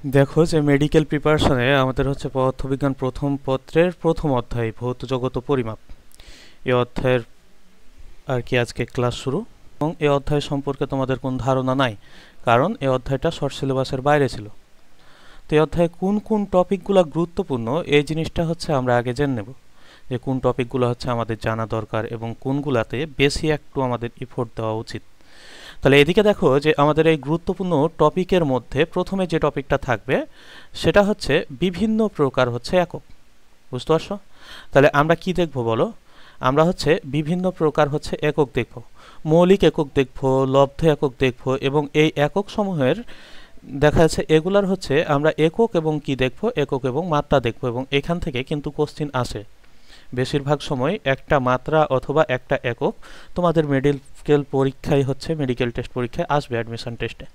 দেখো যে মেডিকেল প্রিপারেশনে আমাদের হচ্ছে পদার্থবিজ্ঞান প্রথম পত্রের প্রথম অধ্যায় ভৌত জগৎ ও পরিমাপ। এই অধ্যায়ের আর কি আজকে ক্লাস শুরু। এবং এই অধ্যায় সম্পর্কে তোমাদের কোনো ধারণা নাই, কারণ এই অধ্যায়টা শর্ট সিলেবাসের বাইরে ছিল। তো এই অধ্যায়ে কোন কোন টপিকগুলো গুরুত্বপূর্ণ এই জিনিসটা হচ্ছে আমরা আগে জেনে নেব, যে কোন টপিকগুলো হচ্ছে আমাদের জানা দরকার এবং কোনগুলাতে বেশি একটু আমাদের ইফোর্ট দেওয়া উচিত। তাহলে এদিকে দেখো যে আমাদের এই গুরুত্বপূর্ণ টপিকের মধ্যে প্রথমে যে টপিকটা থাকবে সেটা হচ্ছে বিভিন্ন প্রকার হচ্ছে একক। বুঝতে পারছো? তাহলে আমরা কি দেখব বলো? আমরা হচ্ছে বিভিন্ন প্রকার হচ্ছে একক দেখব, মৌলিক একক দেখব, লব্ধ একক দেখব, এবং এই একক সমূহের দেখা যাচ্ছে এগুলার হচ্ছে আমরা একক এবং কি দেখব, একক এবং মাত্রা দেখব, এবং এখান থেকে কিন্তু কোশ্চিন আসে বেশিরভাগ সময় একটা মাত্রা অথবা একটা একক তোমাদের মেডিকেল পরীক্ষায় হচ্ছে মেডিকেল টেস্ট পরীক্ষায় আসবে, অ্যাডমিশন টেস্টে।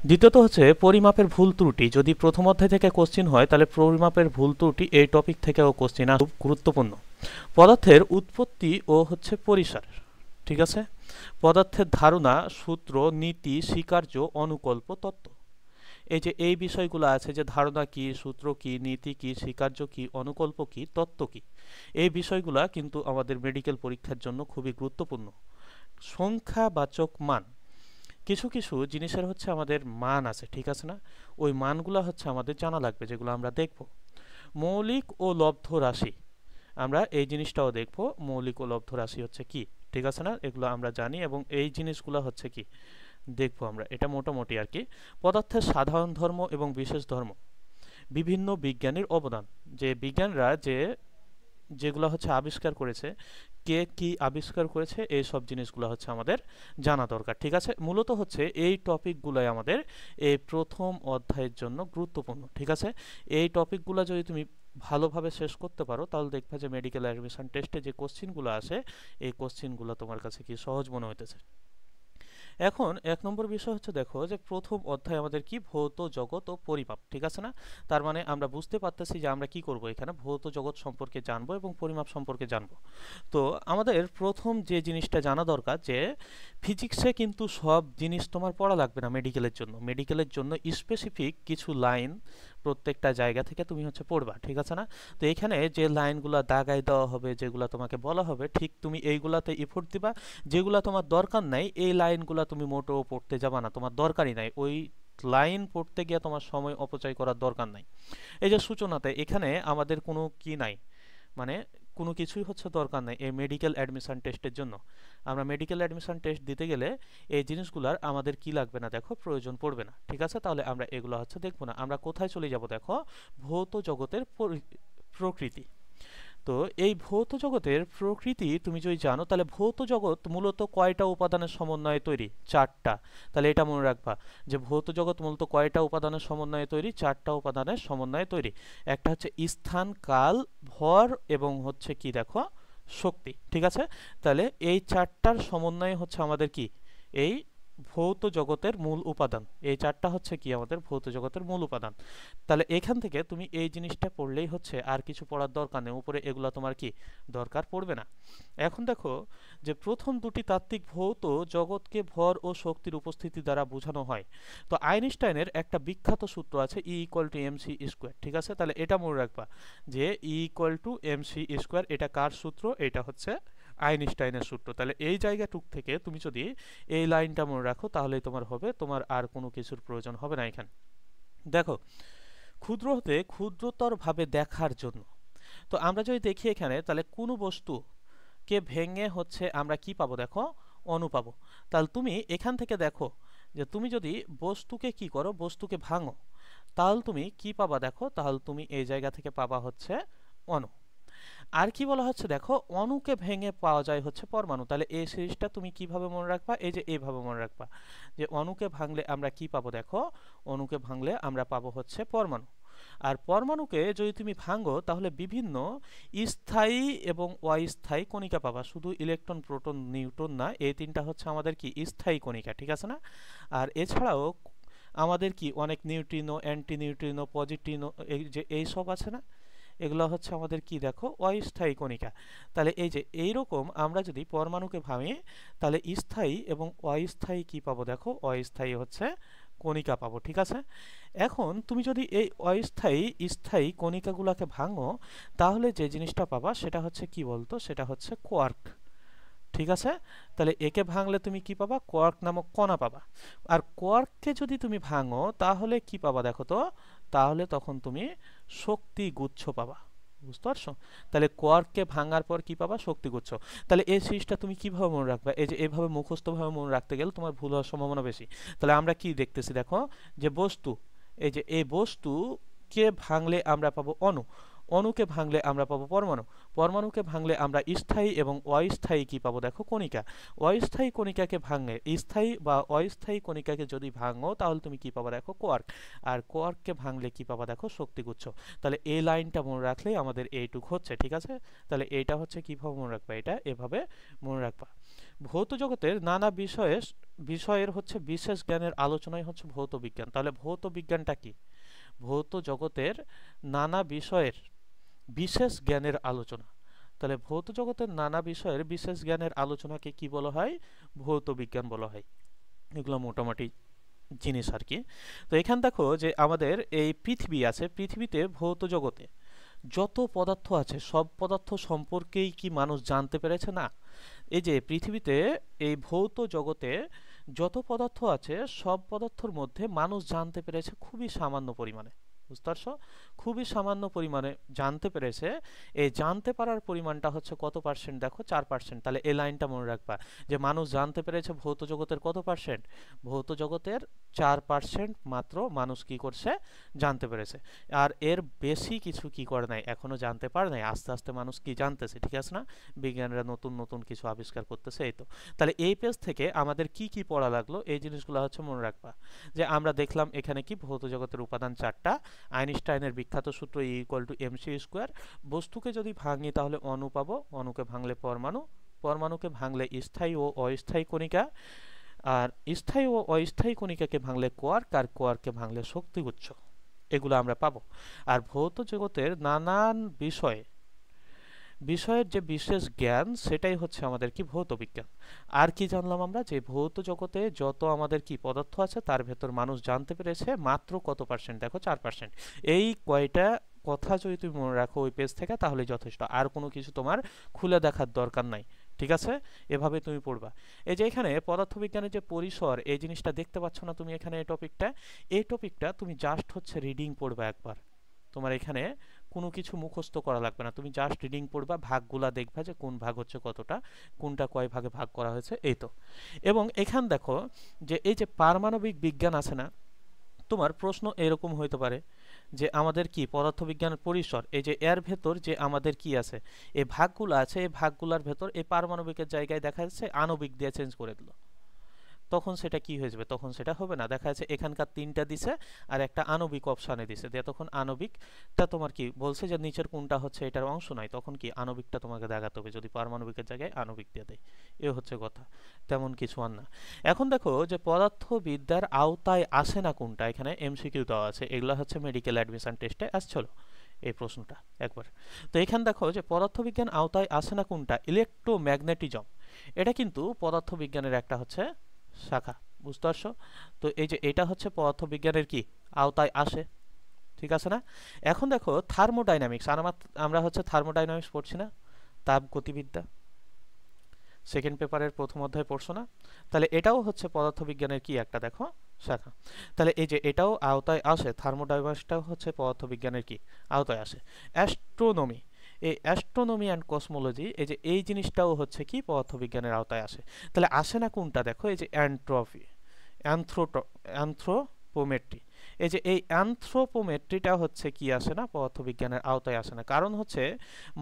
দ্বিতীয়ত হচ্ছে পরিমাপের ভুল ত্রুটি। যদি প্রথম অধ্যায় থেকে কোশ্চিন হয় তাহলে পরিমাপের ভুল ত্রুটি এই টপিক থেকেও কোশ্চিন খুব গুরুত্বপূর্ণ। পদার্থের উৎপত্তি ও হচ্ছে পরিসর, ঠিক আছে, পদার্থের ধারণা, সূত্র, নীতি, স্বীকার্য, অনুকল্প, তত্ত্ব। এই যে এই বিষয়গুলো আছে, যে ধারণা কি, সূত্র কি, নীতি কি, স্বীকার্য কি, অনুকল্প কি, তত্ত্ব কি, এই বিষয়গুলা কিন্তু আমাদের মেডিকেল পরীক্ষার জন্য খুবই গুরুত্বপূর্ণ। সংখ্যাবাচক মান, কিছু কিছু জিনিসের হচ্ছে আমাদের মান আছে, ঠিক আছে না, ওই মানগুলো হচ্ছে আমাদের জানা লাগবে, যেগুলো আমরা দেখব। মৌলিক ও লব্ধ রাশি, আমরা এই জিনিসটাও দেখব, মৌলিক ও লব্ধ রাশি হচ্ছে কি, ঠিক আছে না, এগুলো আমরা জানি এবং এই জিনিসগুলো হচ্ছে কি দেখবো আমরা, এটা মোটামুটি আর কি। পদার্থের সাধারণ ধর্ম এবং বিশেষ ধর্ম, বিভিন্ন বিজ্ঞানীর অবদান, যে বিজ্ঞানরা যেগুলো হচ্ছে আবিষ্কার করেছে, কে কি আবিষ্কার করেছে, এই সব জিনিসগুলো হচ্ছে আমাদের জানা দরকার, ঠিক আছে। মূলত হচ্ছে এই টপিকগুলোই আমাদের এই প্রথম অধ্যায়ের জন্য গুরুত্বপূর্ণ, ঠিক আছে। এই টপিকগুলো যদি তুমি ভালোভাবে শেষ করতে পারো তাহলে দেখবে যে মেডিকেল অ্যাডমিশন টেস্টে যে কোশ্চিনগুলো আসে এই কোশ্চিনগুলো তোমার কাছে কি সহজ মনে হইতেছে। এখন এক নম্বর বিষয় হচ্ছে, দেখো যে প্রথম অধ্যায় আমাদের কি ভৌত জগৎ ও পরিমাপ, ঠিক আছে না। তার মানে আমরা বুঝতে পারতেছি যে আমরা কি করব, এখানে ভৌত জগৎ সম্পর্কে জানবো এবং পরিমাপ সম্পর্কে জানবো। তো আমাদের প্রথম যে জিনিসটা জানা দরকার, যে ফিজিক্সে কিন্তু সব জিনিস তোমার পড়া লাগবে না মেডিকেলের জন্য। মেডিকেলের জন্য স্পেসিফিক কিছু লাইন প্রত্যেকটা জায়গা থেকে তুমি হচ্ছে পড়বা, ঠিক আছে না। তো এখানে যে লাইনগুলো দাগাই দেওয়া হবে, যেগুলো তোমাকে বলা হবে, ঠিক তুমি এইগুলাতে ইফোর্ট দিবা। যেগুলা তোমার দরকার নাই এই লাইনগুলা তুমি মোটেও পড়তে যাবা না, তোমার দরকারই নাই ওই লাইন পড়তে গিয়ে, তোমার সময় অপচয় করার দরকার নাই। এই যে সূচনাতে এখানে আমাদের কোনো কি নাই, মানে কোনো কিছুই হচ্ছে দরকার নাই এই মেডিকেল অ্যাডমিশন টেস্টের জন্য। আমরা মেডিকেল অ্যাডমিশন টেস্ট দিতে গেলে এই জিনিসগুলোর আমাদের কি লাগবে না, দেখো প্রয়োজন পড়বে না, ঠিক আছে। তাহলে আমরা এগুলো হচ্ছে দেখবো না, আমরা কোথায় চলে যাব, দেখো ভৌত জগতের প্রকৃতি। তো এই ভৌত জগতের প্রকৃতি তুমি যদি জানো, তাহলে ভৌত জগৎ মূলত কয়টা উপাদানের সমন্বয়ে তৈরি? চারটা। তাহলে এটা মনে রাখবা যে ভৌত জগৎ মূলত কয়টা উপাদানের সমন্বয়ে তৈরি? চারটা উপাদানের সমন্বয়ে তৈরি। একটা হচ্ছে স্থান, কাল, ভর এবং হচ্ছে কি দেখো শক্তি, ঠিক আছে। তাহলে এই চারটার সমন্বয়ে হচ্ছে আমাদের কি এই ভৌত জগতের মূল উপাদান। এই চারটা হচ্ছে কি আমাদের ভৌত জগতের মূল উপাদান। তাহলে এখান থেকে তুমি এই জিনিসটা পড়লেই হচ্ছে, আর কিছু পড়ার দরকার নেই, উপরে এগুলো তোমার কি দরকার পড়বে না। এখন দেখো যে প্রথম দুটি তাত্ত্বিক ভৌত জগৎকে ভর ও শক্তির উপস্থিতি দ্বারা বোঝানো হয়। তো আইনস্টাইনের একটা বিখ্যাত সূত্র আছে, E=mc², ঠিক আছে। তাহলে এটা মনে রাখবা যে E=mc², এটা কার সূত্র? এটা হচ্ছে আইনস্টাইনের সূত্র। তাহলে এই জায়গাটুক থেকে তুমি যদি এই লাইনটা মনে রাখো তাহলেই তোমার হবে, তোমার আর কোনো কিছুর প্রয়োজন হবে না এখানে। দেখো ক্ষুদ্র হতে ক্ষুদ্রতর ভাবে দেখার জন্য, তো আমরা যদি দেখি এখানে, তাহলে কোনো বস্তুকে ভেঙে হচ্ছে আমরা কি পাবো, দেখো অণু পাবো। তাহলে তুমি এখান থেকে দেখো যে তুমি যদি বস্তুকে কি করো, বস্তুকে ভাঙো, তাহলে তুমি কি পাবা, দেখো তাহলে তুমি এই জায়গা থেকে পাবা হচ্ছে অণু। আর কি বলা হচ্ছে, দেখো অণুকে ভেঙে পাওয়া যায় হচ্ছে পরমাণু। তাহলে এই সিরিজটা তুমি কিভাবে মনে রাখবা, এই যে এইভাবে মনে রাখবা যে অণুকে ভাঙলে আমরা কি পাবো, দেখো অণুকে ভাঙলে আমরা পাবো হচ্ছে পরমাণু। আর পরমাণুকে যদি তুমি ভাঙো তাহলে বিভিন্ন স্থায়ী এবং অস্থায়ী কণিকা পাবা, শুধু ইলেকট্রন, প্রোটন, নিউট্রন না, এই তিনটা হচ্ছে আমাদের কি স্থায়ী কণিকা, ঠিক আছে না। আর এছাড়াও আমাদের কি অনেক নিউট্রিনো, অ্যান্টি নিউট্রিনো, পজিট্রিনো, এই যে এই সব আছে না, এগুলো হচ্ছে আমাদের কি দেখো অস্থায়ী কণিকা। তাহলে এই যে এইরকম আমরা যদি পরমাণুকে ভাঙি তাহলে স্থায়ী এবং অস্থায়ী কি পাবো, দেখো অস্থায়ী হচ্ছে কণিকা পাবো, ঠিক আছে। এখন তুমি যদি এই অস্থায়ী স্থায়ী কণিকাগুলোকে ভাঙো তাহলে যে জিনিসটা পাবা সেটা হচ্ছে কি বলতো, সেটা হচ্ছে কোয়ার্ক, ঠিক আছে। তাহলে একে ভাঙলে তুমি কি পাবা, কোয়ার্ক নামক কণা পাবা। আর কোয়ার্ককে যদি তুমি ভাঙো তাহলে কি পাবা দেখো তো, তাহলে তখন তুমি শক্তি গুচ্ছ পাবা, বুঝতে পারছো। তাহলে কোয়ার্ককে ভাঙার পর কি পাবা, শক্তিগুচ্ছ। তাহলে এই সিরিজটা তুমি কিভাবে মনে রাখবা, এই যে এইভাবে মুখস্থভাবে মনে রাখতে গেলে তোমার ভুল হওয়ার সম্ভাবনা বেশি। তাহলে আমরা কি দেখতেছি দেখো, যে বস্তু, এই যে এই বস্তুকে ভাঙলে আমরা পাবো অণু, অণুকে ভাঙলে আমরা পাবো পরমাণু, পরমাণুকে ভাঙলে আমরা স্থায়ী এবং অস্থায়ী কি পাবো দেখো, কণিকা। অস্থায়ী কণিকাকে ভাঙলে, স্থায়ী বা অস্থায়ী কণিকাকে যদি ভাঙো তাহলে তুমি কি পাবা দেখো, কোয়ার্ক। আর কোয়ার্ককে ভাঙলে কি পাবা দেখো, শক্তিগুচ্ছ। তাহলে এই লাইনটা মনে রাখলেই আমাদের এইটুক হচ্ছে, ঠিক আছে। তাহলে এইটা হচ্ছে কিভাবে মনে রাখবা, এটা এভাবে মনে রাখবা। ভৌত জগতের নানা বিষয়ের হচ্ছে বিশেষ জ্ঞানের আলোচনাই হচ্ছে ভৌত বিজ্ঞান। তাহলে ভৌত বিজ্ঞানটা কি, ভৌত জগতের নানা বিষয়ের বিশেষ জ্ঞানের আলোচনা। তাহলে ভৌত জগতের নানা বিষয়ের বিশেষ জ্ঞানের আলোচনাকে কি বলা হয়, ভৌত বিজ্ঞান বলা হয়। এগুলো মোটামুটি জিনিস আর কি। তো এখান দেখো যে আমাদের এই পৃথিবী আছে, পৃথিবীতে ভৌত জগতে যত পদার্থ আছে সব পদার্থ সম্পর্কেই কি মানুষ জানতে পেরেছে না। এই যে পৃথিবীতে এই ভৌত জগতে যত পদার্থ আছে সব পদার্থর মধ্যে মানুষ জানতে পেরেছে খুবই সামান্য পরিমাণে, বুঝতে পারছো, খুবই সামান্য পরিমাণে জানতে পেরেছে। এই জানতে পারার পরিমাণটা হচ্ছে কত পার্সেন্ট দেখো, 4%। তাহলে এই লাইনটা মনে রাখবা যে মানুষ জানতে পেরেছে ভৌত জগতের কত পার্সেন্ট, ভৌত জগতের 4% মাত্র মানুষ কি করছে, জানতে পেরেছে। আর এর বেশি কিছু কি করে নাই, এখনো জানতে পারে নাই। আস্তে আস্তে মানুষ কি জানতেছে, ঠিক আছে না, বিজ্ঞানীরা নতুন নতুন কিছু আবিষ্কার করতেছে, এই তো। তাহলে এই পেজ থেকে আমাদের কি কি পড়া লাগলো এই জিনিসগুলো হচ্ছে মনে রাখবা। যে আমরা দেখলাম এখানে কি ভৌত জগতের উপাদান 4টা, আইনস্টাইনের বিখ্যাত সূত্র E=mc²। বস্তুকে যদি ভাঙি তাহলে অণু পাবো, অণুকে ভাঙলে পরমাণু, পরমাণুকে ভাঙলে স্থায়ী ও অস্থায়ী কণিকা, আর স্থায়ী ও অস্থায়ী কণিকাকে ভাঙলে কোয়ার্ক, আর কোয়ার্ককে ভাঙলে শক্তিগুচ্ছ, এগুলো আমরা পাবো। আর ভৌত জগতের নানান বিষয়ের যে বিশেষ জ্ঞান সেটাই হচ্ছে আমাদের কি ভৌত বিজ্ঞান। আর কি জানলাম আমরা, যে ভৌত জগতে যত আমাদের কি পদার্থ আছে তার ভেতর মানুষ জানতে পেরেছে মাত্র কত পার্সেন্ট দেখো, 4%। এই কয়টা কথা যদি তুমি মনে রাখো ওই পেজ থেকে তাহলে যথেষ্ট, আর কোনো কিছু তোমার খুলে দেখার দরকার নাই, ঠিক আছে। এভাবে তুমি পড়বা। এই যে এখানে পদার্থবিজ্ঞানের যে পরিসর এই জিনিসটা দেখতে পাচ্ছ না তুমি এখানে, এই টপিকটা তুমি জাস্ট হচ্ছে রিডিং পড়বা একবার। তোমার এখানে কোনো কিছু মুখস্থ করা লাগবে না, তুমি জাস্ট রিডিং পড়বা, ভাগগুলা দেখবা যে কোন ভাগ হচ্ছে কতটা, কোনটা কয় ভাগে ভাগ করা হয়েছে, এই তো। এবং এখান দেখো যে এই যে পারমাণবিক বিজ্ঞান আছে না, তোমার প্রশ্ন এরকম হইতে পারে যে আমাদের কি পদার্থবিজ্ঞানের পরিসর, এই যে এর ভেতর যে আমাদের কি আছে, এই ভাগগুলো আছে, এই ভাগগুলোর ভেতর এই পারমাণবিকের জায়গায় দেখা যাচ্ছে আণবিক দিয়ে চেঞ্জ করে দিল, তখন সেটা কি হয়ে যাবে, তখন সেটা হবে না। দেখা যাচ্ছে এখানকার 3টা দিছে আর একটা আণবিক অপশানে দিছে, দিয়ে তখন আণবিকটা তোমার কি বলছে যে নিচের কোনটা হচ্ছে এটার অংশ নয়, তখন কি আণবিকটা তোমাকে দেখাতে হবে যদি পারমাণবিকের জায়গায় আণবিক দিয়ে দেয়। এ হচ্ছে কথা, তেমন কিছু আর না। এখন দেখো যে পদার্থবিদ্যার আওতায় আসে না কোনটা, এখানে এমসিকিউ দেওয়া আছে, এগুলো হচ্ছে মেডিকেল অ্যাডমিশন টেস্টে আসছিল এই প্রশ্নটা একবার। তো এখানে দেখো যে পদার্থবিজ্ঞান আওতায় আসে না কোনটা, ইলেকট্রোম্যাগনেটিজম, এটা কিন্তু পদার্থবিজ্ঞানের একটা হচ্ছে শাখা, বুঝতে পারছো। তো এই যে এটা হচ্ছে পদার্থবিজ্ঞানের কি আওতায় আসে, ঠিক আছে না। এখন দেখো থার্মোডাইনামিক্স, আমরা হচ্ছে থার্মোডাইনামিক্স পড়ছি না, তাপ গতিবিদ্যা, সেকেন্ড পেপারের প্রথম অধ্যায় পড়ছো না, তাহলে এটাও হচ্ছে পদার্থবিজ্ঞানের কি একটা দেখো শাখা। তাহলে এই যে এটাও আওতায় আসে, থার্মোডাইনামিক্সটাও হচ্ছে পদার্থবিজ্ঞানের কি আওতায় আসে। অ্যাস্ট্রোনমি, এই অ্যাস্ট্রোনমি অ্যান্ড কসমোলজি, এই যে এই জিনিসটাও হচ্ছে কি পদার্থবিজ্ঞানের আওতায় আসে। তাহলে আসে না কোনটা দেখো, এই যে অ্যানথ্রোপোমেট্রি, এই যে এই অ্যানথ্রোপোমেট্রিটা হচ্ছে কি আসে না, পদার্থবিজ্ঞানের আওতায় আসে না। কারণ হচ্ছে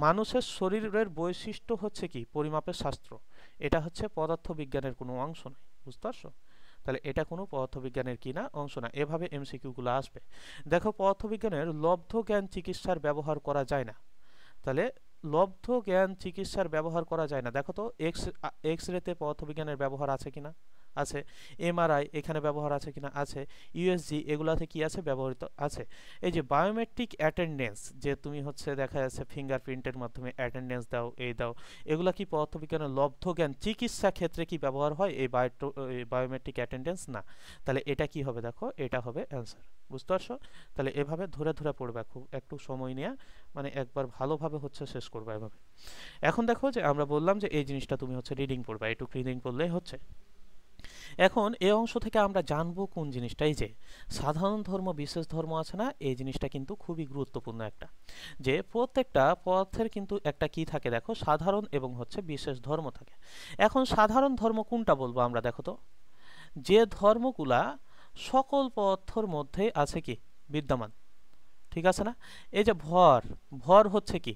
মানুষের শরীরের বৈশিষ্ট্য হচ্ছে কি পরিমাপের শাস্ত্র, এটা হচ্ছে পদার্থবিজ্ঞানের কোনো অংশ নয়, বুঝতে পারছো। তাহলে এটা কোনো পদার্থবিজ্ঞানের কি না অংশ না, এভাবে এমসিকিউগুলো আসবে। দেখো পদার্থবিজ্ঞানের লব্ধ জ্ঞান চিকিৎসার ব্যবহার করা যায় না, তাহলে লব্ধ জ্ঞান চিকিৎসার ব্যবহার করা যায় না। দেখো তো এক্স রেতে পদার্থবিজ্ঞানের ব্যবহার আছে কিনা, আছে, এমআরআই এখানে ব্যবহার আছে কিনা, আছে, ইউএসজি এগুলাতে কি আছে, ব্যবহৃত আছে। এই যে বায়োমেট্রিক অ্যাটেন্ডেন্স, যে তুমি হচ্ছে দেখা যাচ্ছে ফিঙ্গারপ্রিন্টের মাধ্যমে অ্যাটেন্ডেন্স দাও, এই দাও, এগুলা কি পদার্থবিজ্ঞানের লব্ধ জ্ঞান? চিকিৎসা ক্ষেত্রে কি ব্যবহার হয় এই বায়োমেট্রিক অ্যাটেন্ডেন্স? না। তাহলে এটা কি হবে, দেখো এটা হবে অ্যান্সার। বুঝতে পারছো? তাহলে এভাবে ধরে ধরে পড়বে, খুব একটু সময় নিয়ে, মানে একবার ভালোভাবে হচ্ছে শেষ করবে এভাবে। এখন দেখো যে আমরা বললাম যে এই জিনিসটা তুমি হচ্ছে রিডিং পড়বা, এটুকু রিডিং পড়লেই হচ্ছে। এখন এই অংশ থেকে আমরা জানবো কোন জিনিসটা, এই যে সাধারণ ধর্ম বিশেষ ধর্ম আছে না, এই জিনিসটা কিন্তু খুবই গুরুত্বপূর্ণ একটা, যে প্রত্যেকটা পদার্থের কিন্তু একটা কি থাকে দেখো, সাধারণ এবং হচ্ছে বিশেষ ধর্ম থাকে। এখন সাধারণ ধর্ম কোনটা বলবো আমরা, দেখো তো, যে ধর্মগুলা সকল পদার্থের মধ্যে আছে কি বিদ্যমান, ঠিক আছে না? এই যে ভর, ভর হচ্ছে কি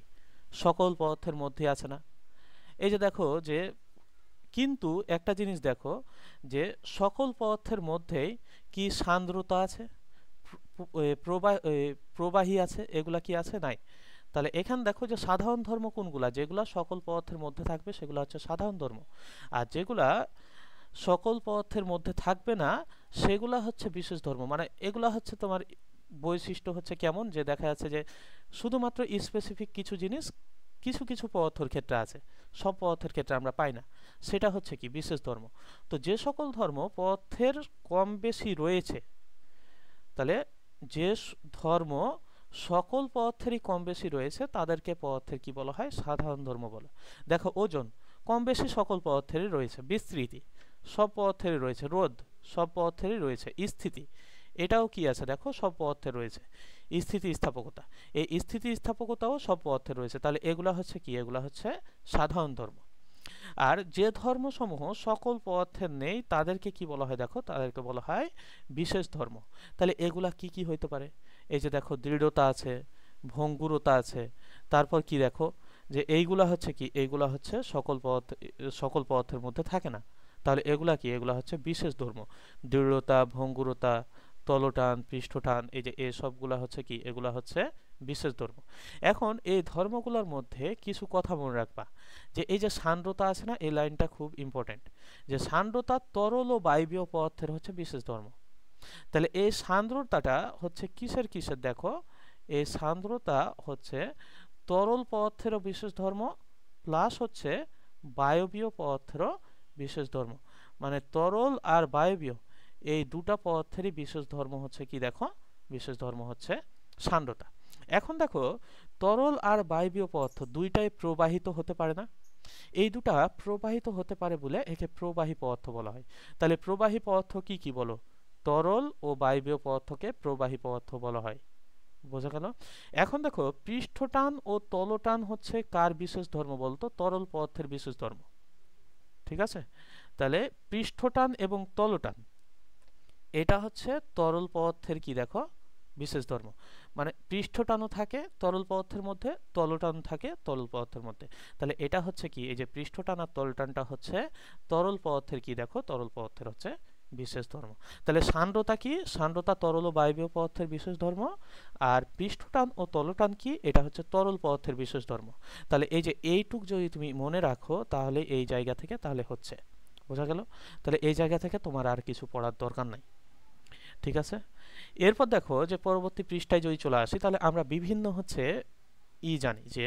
সকল পদার্থের মধ্যে আছে না? এই যে দেখো যে, কিন্তু একটা জিনিস দেখো যে সকল পদার্থের মধ্যেই কি সান্দ্রতা আছে, প্রবাহী আছে, এগুলা কি আছে? নাই। তাহলে এখানে দেখো যে সাধারণ ধর্ম কোনগুলা, যেগুলা সকল পদার্থের মধ্যে থাকবে সেগুলো হচ্ছে সাধারণ ধর্ম, আর যেগুলা সকল পদার্থের মধ্যে থাকবে না সেগুলা হচ্ছে বিশেষ ধর্ম। মানে এগুলা হচ্ছে তোমার বৈশিষ্ট্য হচ্ছে কেমন, যে দেখা যাচ্ছে যে শুধুমাত্র স্পেসিফিক কিছু জিনিস কিছু কিছু পদার্থের ক্ষেত্রে আছে, সব পদার্থের ক্ষেত্রে আমরা পাই না, সেটা হচ্ছে কি বিশেষ ধর্ম। তো যে সকল ধর্ম পদার্থের কম বেশি রয়েছে, তাহলে যে ধর্ম সকল পদার্থেরই কম বেশি রয়েছে তাদেরকে পদার্থের কি বলা হয়, সাধারণ ধর্ম বলে। দেখো ওজন কম বেশি সকল পদার্থেরই রয়েছে, বিস্তৃতি সব পদার্থেরই রয়েছে, রোধ সব পদার্থেরই রয়েছে, স্থিতি এটাও কি আছে দেখো, সব পদার্থের রয়েছে, স্থিতিস্থাপকতা এই স্থিতিস্থাপকতাও সব পদার্থের রয়েছে। তাহলে এগুলা হচ্ছে কি, এগুলা হচ্ছে সাধারণ ধর্ম। আর যে ধর্মসমূহ সকল পদার্থের নেই তাদেরকে কি বলা হয়, দেখো তাদেরকে বলা হয় বিশেষ ধর্ম। তাহলে এগুলা কি কি হইতে পারে, এই যে দেখো দৃঢ়তা আছে, ভঙ্গুরতা আছে, তারপর কি দেখো যে এইগুলা হচ্ছে কি, এইগুলা হচ্ছে সকল পদার্থের মধ্যে থাকে না। তাহলে এগুলা কি, এগুলা হচ্ছে বিশেষ ধর্ম। দৃঢ়তা, ভঙ্গুরতা, তলটান, পৃষ্ঠটান, এই যে এই সবগুলা হচ্ছে কি, এগুলা হচ্ছে বিশেষ ধর্ম। এখন এই ধর্মগুলোর মধ্যে কিছু কথা মনে রাখবা, যে এই যে সান্দ্রতা আছে না, এই লাইনটা খুব ইম্পর্টেন্ট, যে সান্দ্রতা তরল ও বায়বীয় পদার্থের হচ্ছে বিশেষ ধর্ম। তাহলে এই সান্দ্রতাটা হচ্ছে কিসের কিসের, দেখো এই সান্দ্রতা হচ্ছে তরল পদার্থেরও বিশেষ ধর্ম, প্লাস হচ্ছে বায়বীয় পদার্থেরও বিশেষ ধর্ম। মানে তরল আর বায়বীয় এই দুটা পদার্থেরই বিশেষ ধর্ম হচ্ছে কি, দেখো বিশেষ ধর্ম হচ্ছে সান্দ্রতা। এখন দেখো তরল আর বায়বীয় পদার্থ দুইটাই প্রবাহিত হতে পারে না, এই দুটা প্রবাহিত হতে পারে বলে একে প্রবাহী পদার্থ বলা হয়। তাহলে প্রবাহী পদার্থ কি কি বলো, তরল ও বায়বীয় পদার্থকে প্রবাহী পদার্থ বলা হয়। বোঝা গেল? এখন দেখো পৃষ্ঠটান ও তলটান হচ্ছে কার বিশেষ ধর্ম বলতো, তরল পদার্থের বিশেষ ধর্ম, ঠিক আছে? তাহলে পৃষ্ঠটান এবং তলটান এটা হচ্ছে তরল পদার্থের কি, দেখো বিশেষ ধর্ম। মানে পৃষ্ঠটানও থাকে তরল পদার্থের মধ্যে, তলটান থাকে তরল পদার্থের মধ্যে। তাহলে এটা হচ্ছে কি, এই যে পৃষ্ঠটান আর তলটানটা হচ্ছে তরল পদার্থের কি, দেখো তরল পদার্থের হচ্ছে বিশেষ ধর্ম। তাহলে সান্দ্রতা কি, সান্দ্রতা তরল ও বায়বীয় পদার্থের বিশেষ ধর্ম, আর পৃষ্ঠটান ও তলটান কি, এটা হচ্ছে তরল পদার্থের বিশেষ ধর্ম। তাহলে এই যে এইটুক যদি তুমি মনে রাখো তাহলে এই জায়গা থেকে তাহলে হচ্ছে, বোঝা গেল? তাহলে এই জায়গা থেকে তোমার আর কিছু পড়ার দরকার নাই, ঠিক আছে? এরপর দেখো যে পরবর্তী পৃষ্ঠায় যদি চলে আসি, তাহলে আমরা বিভিন্ন হচ্ছে জানি যে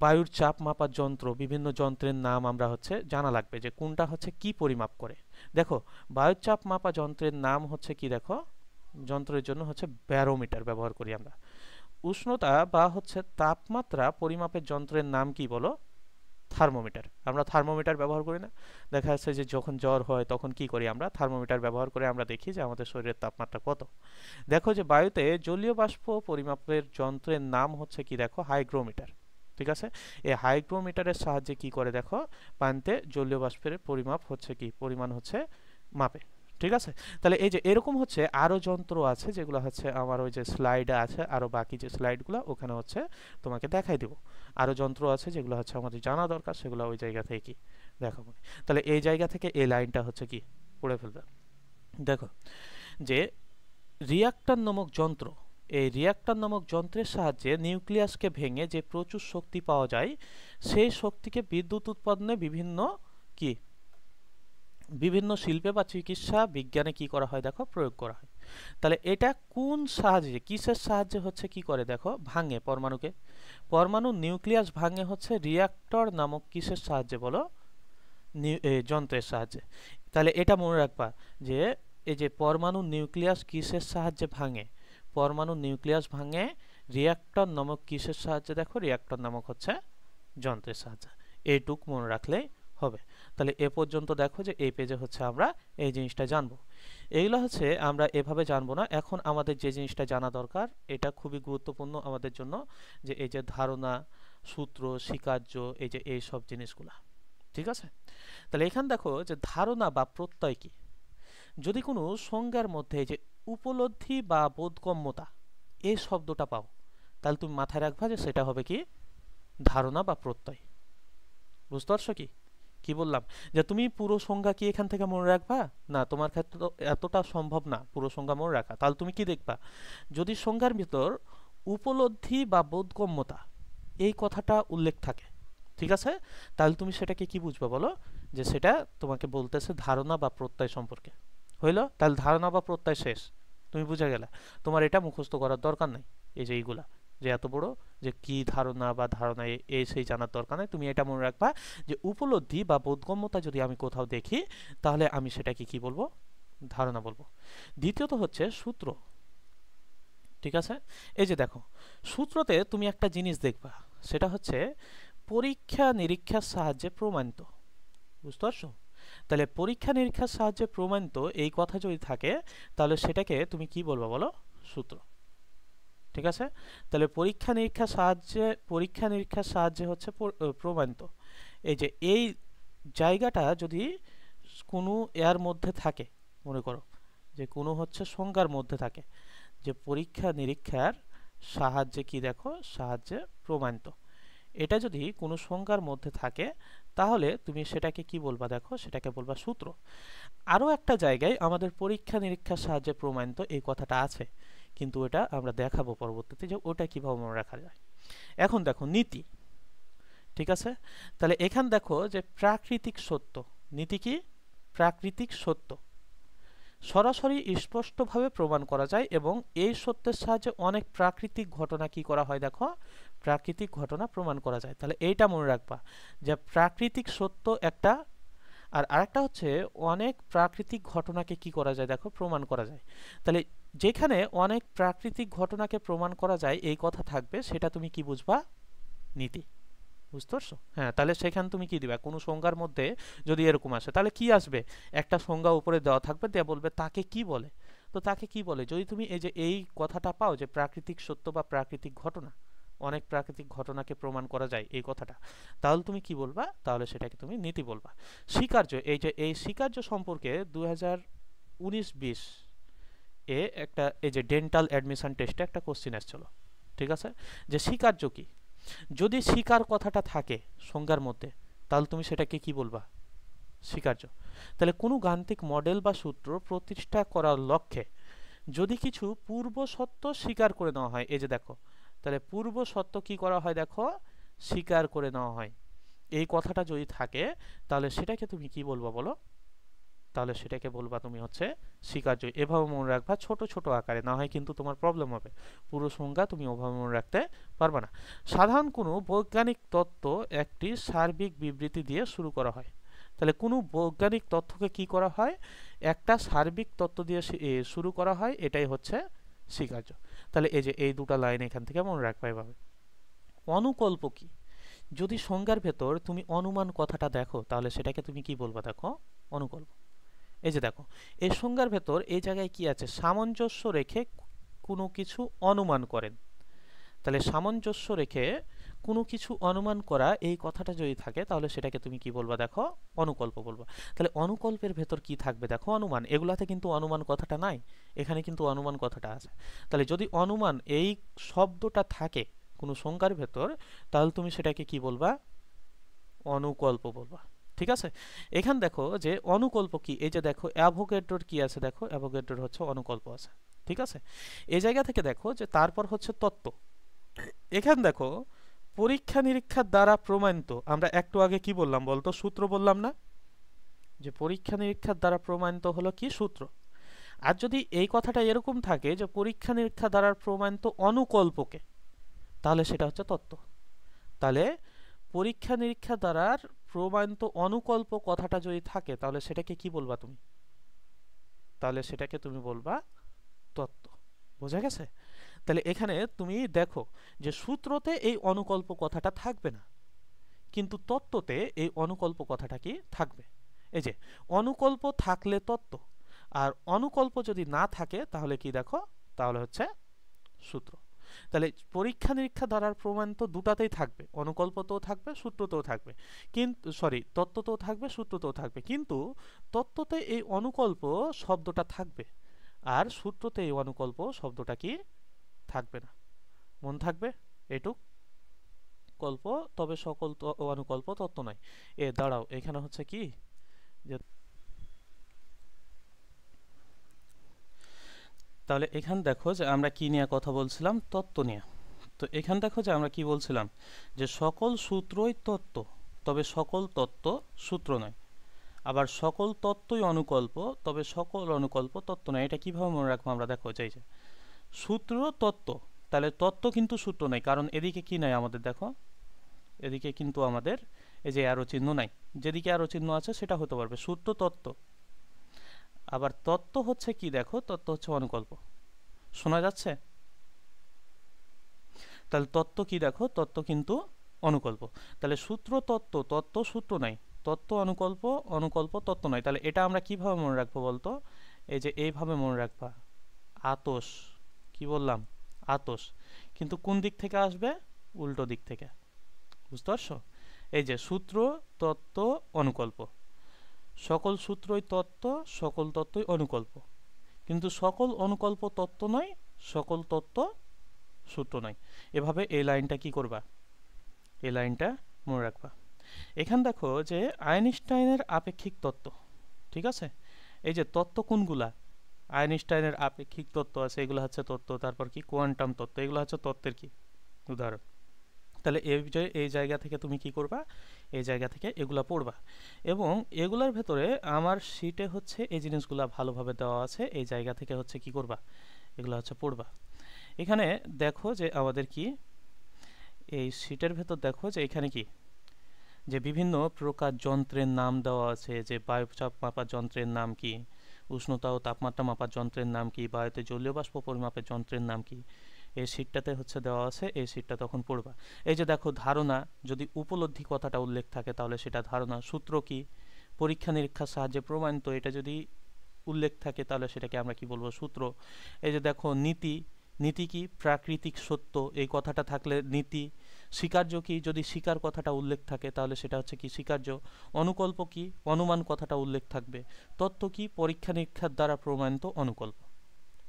বায়ুর চাপ মাপার যন্ত্র, বিভিন্ন যন্ত্রের নাম আমরা হচ্ছে জানা লাগবে, যে কোনটা হচ্ছে কি পরিমাপ করে। দেখো বায়ুর চাপ মাপা যন্ত্রের নাম হচ্ছে কি, দেখো যন্ত্রের জন্য হচ্ছে ব্যারোমিটার ব্যবহার করি আমরা। উষ্ণতা বা হচ্ছে তাপমাত্রা পরিমাপের যন্ত্রের নাম কি বলো, থার্মোমিটার। আমরা থার্মোমিটার ব্যবহার করি না? দেখা যাচ্ছে যে যখন জ্বর হয় তখন কি করি আমরা, থার্মোমিটার ব্যবহার করে আমরা দেখি যে আমাদের শরীরের তাপমাত্রা কত। দেখো যে বায়ুতে জলীয় বাষ্প পরিমাপের যন্ত্রের নাম হচ্ছে কি, দেখো হাইগ্রোমিটার, ঠিক আছে? এই হাইগ্রোমিটারের সাহায্যে কি করে, দেখো পানিতে জলীয় বাষ্পের পরিমাপ হচ্ছে কি, পরিমাণ হচ্ছে মাপে, ঠিক আছে? তাহলে এই যে এরকম হচ্ছে আরো যন্ত্র আছে যেগুলো হচ্ছে আমার ওই যে স্লাইডে আছে, আরো বাকি যে স্লাইডগুলো ওখানে হচ্ছে তোমাকে দেখাই দেবো। আরো যন্ত্র আছে যেগুলো হচ্ছে আমাদের জানা দরকার, সেগুলো ওই জায়গা থেকে কি দেখাবো। তাহলে এই জায়গা থেকে এই লাইনটা হচ্ছে কি পড়ে ফেলবে। দেখো যে রিয়াক্টর নামক যন্ত্র, এই রিয়াক্টর নামক যন্ত্রের সাহায্যে নিউক্লিয়াসকে ভেঙে যে প্রচুর শক্তি পাওয়া যায়, সেই শক্তিকে বিদ্যুৎ উৎপাদনে বিভিন্ন কি বিভিন্ন শিল্পে বা চিকিৎসা বিজ্ঞানে কি করা হয় দেখো, প্রয়োগ করা হয়। তাহলে এটা কোন সাহায্যে, কিসের সাহায্যে হচ্ছে কি করে দেখো, ভাঙে পরমাণুকে। পরমাণু নিউক্লিয়াস ভাঙে হচ্ছে রিয়াক্টর নামক কিসের সাহায্যে বলো, যন্ত্রের সাহায্যে। তাহলে এটা মনে রাখবা যে এই যে পরমাণু নিউক্লিয়াস কিসের সাহায্যে ভাঙে, পরমাণু নিউক্লিয়াস ভাঙে রিয়াক্টর নামক কিসের সাহায্যে দেখো, রিয়াক্টর নামক হচ্ছে যন্ত্রের সাহায্যে। এইটুক মনে রাখলেই হবে। তাহলে এ পর্যন্ত দেখো যে এই পেজে হচ্ছে আমরা এই জিনিসটা জানবো। এইগুলো হচ্ছে আমরা এভাবে জানবো না। এখন আমাদের যে জিনিসটা জানা দরকার, এটা খুবই গুরুত্বপূর্ণ আমাদের জন্য, যে এই যে ধারণা, সূত্র, স্বীকার্য, এই যে এই সব জিনিসগুলা। ঠিক আছে? তাহলে এখানে দেখো যে ধারণা বা প্রত্যয় কি। যদি কোনো সংজ্ঞার মধ্যে এই যে উপলব্ধি বা বোধগম্যতা এই শব্দটা পাও, তাহলে তুমি মাথায় রাখবা যে সেটা হবে কি, ধারণা বা প্রত্যয়। বুঝতে পারছো কি কি বললাম? যে তুমি পুরো সংজ্ঞা কি এখান থেকে মনে রাখবা না, তোমার ক্ষেত্রে তো এতটা সম্ভব না পুরো সংজ্ঞা মনে রাখা। তাহলে তুমি কি দেখবা, যদি সংজ্ঞার ভিতর উপলব্ধি বা বোধগম্যতা এই কথাটা উল্লেখ থাকে, ঠিক আছে, তাহলে তুমি সেটাকে কি বুঝবা বলো, যে সেটা তোমাকে বলতেছে ধারণা বা প্রত্যয় সম্পর্কে। হইল? তাহলে ধারণা বা প্রত্যয় শেষ, তুমি বুঝে গেলা। তোমার এটা মুখস্থ করার দরকার নাই, এই যে এইগুলা, যে এত বড় যে কি ধারণা বা ধারণা এই সেই জানার দরকার নাই। তুমি এটা মনে রাখবা যে উপলব্ধি বা বোধগম্যতা যদি আমি কোথাও দেখি, তাহলে আমি সেটাকে কি বলবো, ধারণা বলবো। দ্বিতীয়ত হচ্ছে সূত্র। ঠিক আছে? এই যে দেখো, সূত্রতে তুমি একটা জিনিস দেখবা, সেটা হচ্ছে পরীক্ষা নিরীক্ষার সাহায্যে প্রমাণিত। বুঝতে পারছো? তাহলে পরীক্ষা নিরীক্ষার সাহায্যে প্রমাণিত এই কথা যদি থাকে, তাহলে সেটাকে তুমি কি বলবো বলো, সূত্র। ঠিক আছে? তাহলে পরীক্ষা নিরীক্ষার সাহায্যে হচ্ছে প্রমাণিত। এই যে এই জায়গাটা যদি কোনো এর মধ্যে থাকে, মনে করো যে কোনো হচ্ছে সংজ্ঞার মধ্যে থাকে, যে পরীক্ষা নিরীক্ষার সাহায্যে কি দেখো, সাহায্যে প্রমাণিত, এটা যদি কোনো সংজ্ঞার মধ্যে থাকে, তাহলে তুমি সেটাকে কি বলবা দেখো, সেটাকে বলবা সূত্র। আরও একটা জায়গায় আমাদের পরীক্ষা নিরীক্ষার সাহায্যে প্রমাণিত এই কথাটা আছে, কিন্তু এটা আমরা দেখাবো পরবর্তীতে যে ওটা কিভাবে মনে রাখা যায়। এখন দেখো নীতি। ঠিক আছে? তাহলে এখান দেখো যে প্রাকৃতিক সত্য। নীতি কি? প্রাকৃতিক সত্য সরাসরি স্পষ্টভাবে প্রমাণ করা যায়, এবং এই সত্যের সাহায্যে অনেক প্রাকৃতিক ঘটনা কি করা হয় দেখো, প্রাকৃতিক ঘটনা প্রমাণ করা যায়। তাহলে এইটা মনে রাখবা যে প্রাকৃতিক সত্য একটা, আর আরেকটা হচ্ছে অনেক প্রাকৃতিক ঘটনাকে কি করা যায় দেখো, প্রমাণ করা যায়। তাহলে যেখানে অনেক প্রাকৃতিক ঘটনাকে প্রমাণ করা যায় এই কথা থাকবে, সেটা তুমি কি বুঝবা, নীতি। বুঝতে পারছো? হ্যাঁ, তাহলে সেখানে তুমি কি দিবা, কোনো সংজ্ঞার মধ্যে যদি এরকম আসে, তাহলে কি আসবে, একটা সংজ্ঞা উপরে দেওয়া থাকবে, দেওয়া বলবে তাকে কি বলে। তো তাকে কি বলে যদি তুমি এই যে এই কথাটা পাও, যে প্রাকৃতিক সত্য বা প্রাকৃতিক ঘটনা, অনেক প্রাকৃতিক ঘটনাকে প্রমাণ করা যায় এই কথাটা, তাহলে তুমি কি বলবা, তাহলে সেটাকে তুমি নীতি বলবা। স্বীকার্য, এই যে এই স্বীকার্য সম্পর্কে 2019-20 এ একটা এই যে ডেন্টাল অ্যাডমিশন টেস্টে একটা কোশ্চিন আসছিল। ঠিক আছে? যে স্বীকার্য কি, যদি স্বীকার কথাটা থাকে সংজ্ঞার মধ্যে, তাহলে তুমি সেটাকে কি বলবা, স্বীকার্য। তাহলে কোনো গাণিতিক মডেল বা সূত্র প্রতিষ্ঠা করার লক্ষ্যে যদি কিছু পূর্ব সত্য স্বীকার করে নেওয়া হয়, এই যে দেখো, তাহলে পূর্ব সত্য কি করা হয় দেখো, স্বীকার করে নেওয়া হয়, এই কথাটা যদি থাকে, তাহলে সেটাকে তুমি কি বলবা বলো, তাহলে সেটাকে বলবা তুমি হচ্ছে স্বীকার্য। এভাবে মনে রাখবা ছোট ছোট আকারে, না হয় কিন্তু তোমার প্রবলেম হবে, পুরো সংজ্ঞা তুমি ওভাবে মনে রাখতে পারবে না। সাধারণ কোনো বৈজ্ঞানিক তত্ত্ব একটি সার্বিক বিবৃতি দিয়ে শুরু করা হয়। তাহলে কোনো বৈজ্ঞানিক তথ্যকে কি করা হয়, একটা সার্বিক তত্ত্ব দিয়ে শুরু করা হয়, এটাই হচ্ছে স্বীকার্য। তাহলে এই যে এই দুটো লাইন এখান থেকে মনে রাখবা এভাবে। অনুকল্প কি, যদি সংজ্ঞার ভেতর তুমি অনুমান কথাটা দেখো, তাহলে সেটাকে তুমি কি বলবা দেখো, অনুকল্প। এই যে দেখো, এই সংজ্ঞার ভেতর এই জায়গায় কি আছে, সামঞ্জস্য রেখে কোনো কিছু অনুমান করেন। তাহলে সামঞ্জস্য রেখে কোনো কিছু অনুমান করা এই কথাটা যদি থাকে, তাহলে সেটাকে তুমি কি বলবা দেখো, অনুকল্প বলবা। তাহলে অনুকল্পের ভেতর কি থাকবে দেখো, অনুমান। এগুলাতে কিন্তু অনুমান কথাটা নাই, এখানে কিন্তু অনুমান কথাটা আছে। তাহলে যদি অনুমান এই শব্দটা থাকে কোনো সংজ্ঞার ভেতর, তাহলে তুমি সেটাকে কি বলবা, অনুকল্প বলবা। ঠিক আছে? এখান দেখো যে অনুকল্প কি, এই যে দেখো অ্যাভোগাড্রোর কি আছে দেখো, অ্যাভোগাড্রোর হচ্ছে অনুকল্প আছে। ঠিক আছে? এই জায়গা থেকে দেখো যে তারপর হচ্ছে তত্ত্ব। এখান দেখো পরীক্ষা নিরীক্ষার দ্বারা প্রমাণিত, আমরা একটু আগে কি বললাম বলতো, সূত্র বললাম না, যে পরীক্ষা নিরীক্ষার দ্বারা প্রমাণিত হলো কি সূত্র। আর যদি এই কথাটা এরকম থাকে যে পরীক্ষা নিরীক্ষা দ্বারা প্রমাণিত অনুকল্পকে, তাহলে সেটা হচ্ছে তত্ত্ব। তাহলে পরীক্ষা নিরীক্ষা দ্বারা প্রমাণিত অনুকল্প কথাটা যদি থাকে তাহলে সেটাকে কি বলবা তুমি? তাহলে সেটাকে তুমি বলবা তত্ত্ব। বোঝা গেছে? তাহলে এখানে তুমি দেখো যে সূত্রতে এই অনুকল্প কথাটা থাকবে না, কিন্তু তত্ত্বতে এই অনুকল্প কথাটা কি থাকবে। এই যে অনুকল্প থাকলে তত্ত্ব, আর অনুকল্প যদি না থাকে তাহলে কি দেখো, তাহলে হচ্ছে সূত্র। তাহলে পরীক্ষা নিরীক্ষা দ্বারার প্রমাণ তো দুটাতেই থাকবে, অনুকল্পতেও থাকবে সূত্রতেও থাকবে, কিন্তু তত্ত্বতেও থাকবে সূত্রতেও থাকবে, কিন্তু তত্ত্বতে এই অনুকল্প শব্দটা থাকবে আর সূত্রতে এই অনুকল্প শব্দটা কি থাকবে না। মন থাকবে এটুক কল্প, তবে সকল অনুকল্প তত্ত্ব নয়। দাঁড়াও, এখানে হচ্ছে কি যে তাহলে এখান দেখো যে আমরা কি নিয়ে কথা বলছিলাম, তত্ত্ব নিয়ে। তো এখান দেখো যে আমরা কি বলছিলাম যে সকল সূত্রই তত্ত্ব, তবে সকল তত্ত্ব সূত্র নয়। আবার সকল তত্ত্বই অনুকল্প, তবে সকল অনুকল্প তত্ত্ব নয়। এটা কিভাবে মনে রাখবো আমরা? দেখো যে সূত্র তত্ত্ব, তাহলে তত্ত্ব কিন্তু সূত্র নয়, কারণ এদিকে কি নাই আমাদের, দেখো এদিকে কিন্তু আমাদের এই যে অ্যারো চিহ্ন নাই। যেদিকে অ্যারো চিহ্ন আছে সেটা হতে পারবে সূত্র তত্ত্ব। আবার তত্ত্ব হচ্ছে কি, দেখো তত্ত্ব হচ্ছে অনুকল্প। শোনা যাচ্ছে? তাহলে তত্ত্ব কি, দেখো তত্ত্ব কিন্তু অনুকল্প। তাহলে সূত্র তত্ত্ব, তত্ত্ব সূত্র নাই, তত্ত্ব অনুকল্প, অনুকল্প তত্ত্ব নয়। তাহলে এটা আমরা কিভাবে মনে রাখবো বলতো? এই যে এইভাবে মনে রাখবা, আতস, কি বললাম? আতস, কিন্তু কোন দিক থেকে আসবে? উল্টো দিক থেকে। বুঝতে পারছো? এই যে সূত্র তত্ত্ব অনুকল্প, সকল সূত্রই তত্ত্ব, সকল তত্ত্বই অনুকল্প, কিন্তু সকল অনুকল্প তত্ত্ব নয়, সকল তত্ত্ব সূত্র নয়। এভাবে এই লাইনটা কি করবা? এই লাইনটা মনে রাখবা। এখান দেখো যে আইনস্টাইনের আপেক্ষিক তত্ত্ব, ঠিক আছে? এই যে তত্ত্ব কোনগুলা? আইনস্টাইনের আপেক্ষিক তত্ত্ব আছে, এগুলো হচ্ছে তত্ত্ব। তারপর কি কোয়ান্টাম তত্ত্ব, এগুলো হচ্ছে তত্ত্বের কি উদাহরণ। তাহলে এই জায়গা থেকে তুমি কি করবা? এই জায়গা থেকে এগুলা পড়বা, এবং এগুলার ভেতরে আমার শিটে হচ্ছে এই জিনিসগুলা ভালোভাবে দেওয়া আছে। এই জায়গা থেকে হচ্ছে কি করবা? এগুলা হচ্ছে পড়বা। এখানে দেখো যে আমাদের কি এই শিটের ভেতর দেখো যে এখানে কি যে বিভিন্ন প্রকার যন্ত্রের নাম দেওয়া আছে, যে বায়ুচাপ মাপার যন্ত্রের নাম কি, উষ্ণতা ও তাপমাত্রা মাপার যন্ত্রের নাম কি, বায়ুতে জলীয় বাষ্প পরিমাপের যন্ত্রের নাম কি, এই শীটটাতে হচ্ছে দেওয়া আছে। এই শীটটা তখন পড়বা। এই যে দেখো ধারণা, যদি উপলব্ধি কথাটা উল্লেখ থাকে তাহলে সেটা ধারণা। সূত্র কি? পরীক্ষা নিরীক্ষার সাহায্যে প্রমাণিত, এটা যদি উল্লেখ থাকে তাহলে সেটাকে আমরা কি বলবো? সূত্র। এই যে দেখো নীতি, নীতি কি? প্রাকৃতিক সত্য, এই কথাটা থাকলে নীতি। স্বীকার্য কি? যদি স্বীকার কথাটা উল্লেখ থাকে তাহলে সেটা হচ্ছে কি? স্বীকার্য। অনুকল্প কি? অনুমান কথাটা উল্লেখ থাকবে। তত্ত্ব কি? পরীক্ষা নিরীক্ষার দ্বারা প্রমাণিত অনুকল্প।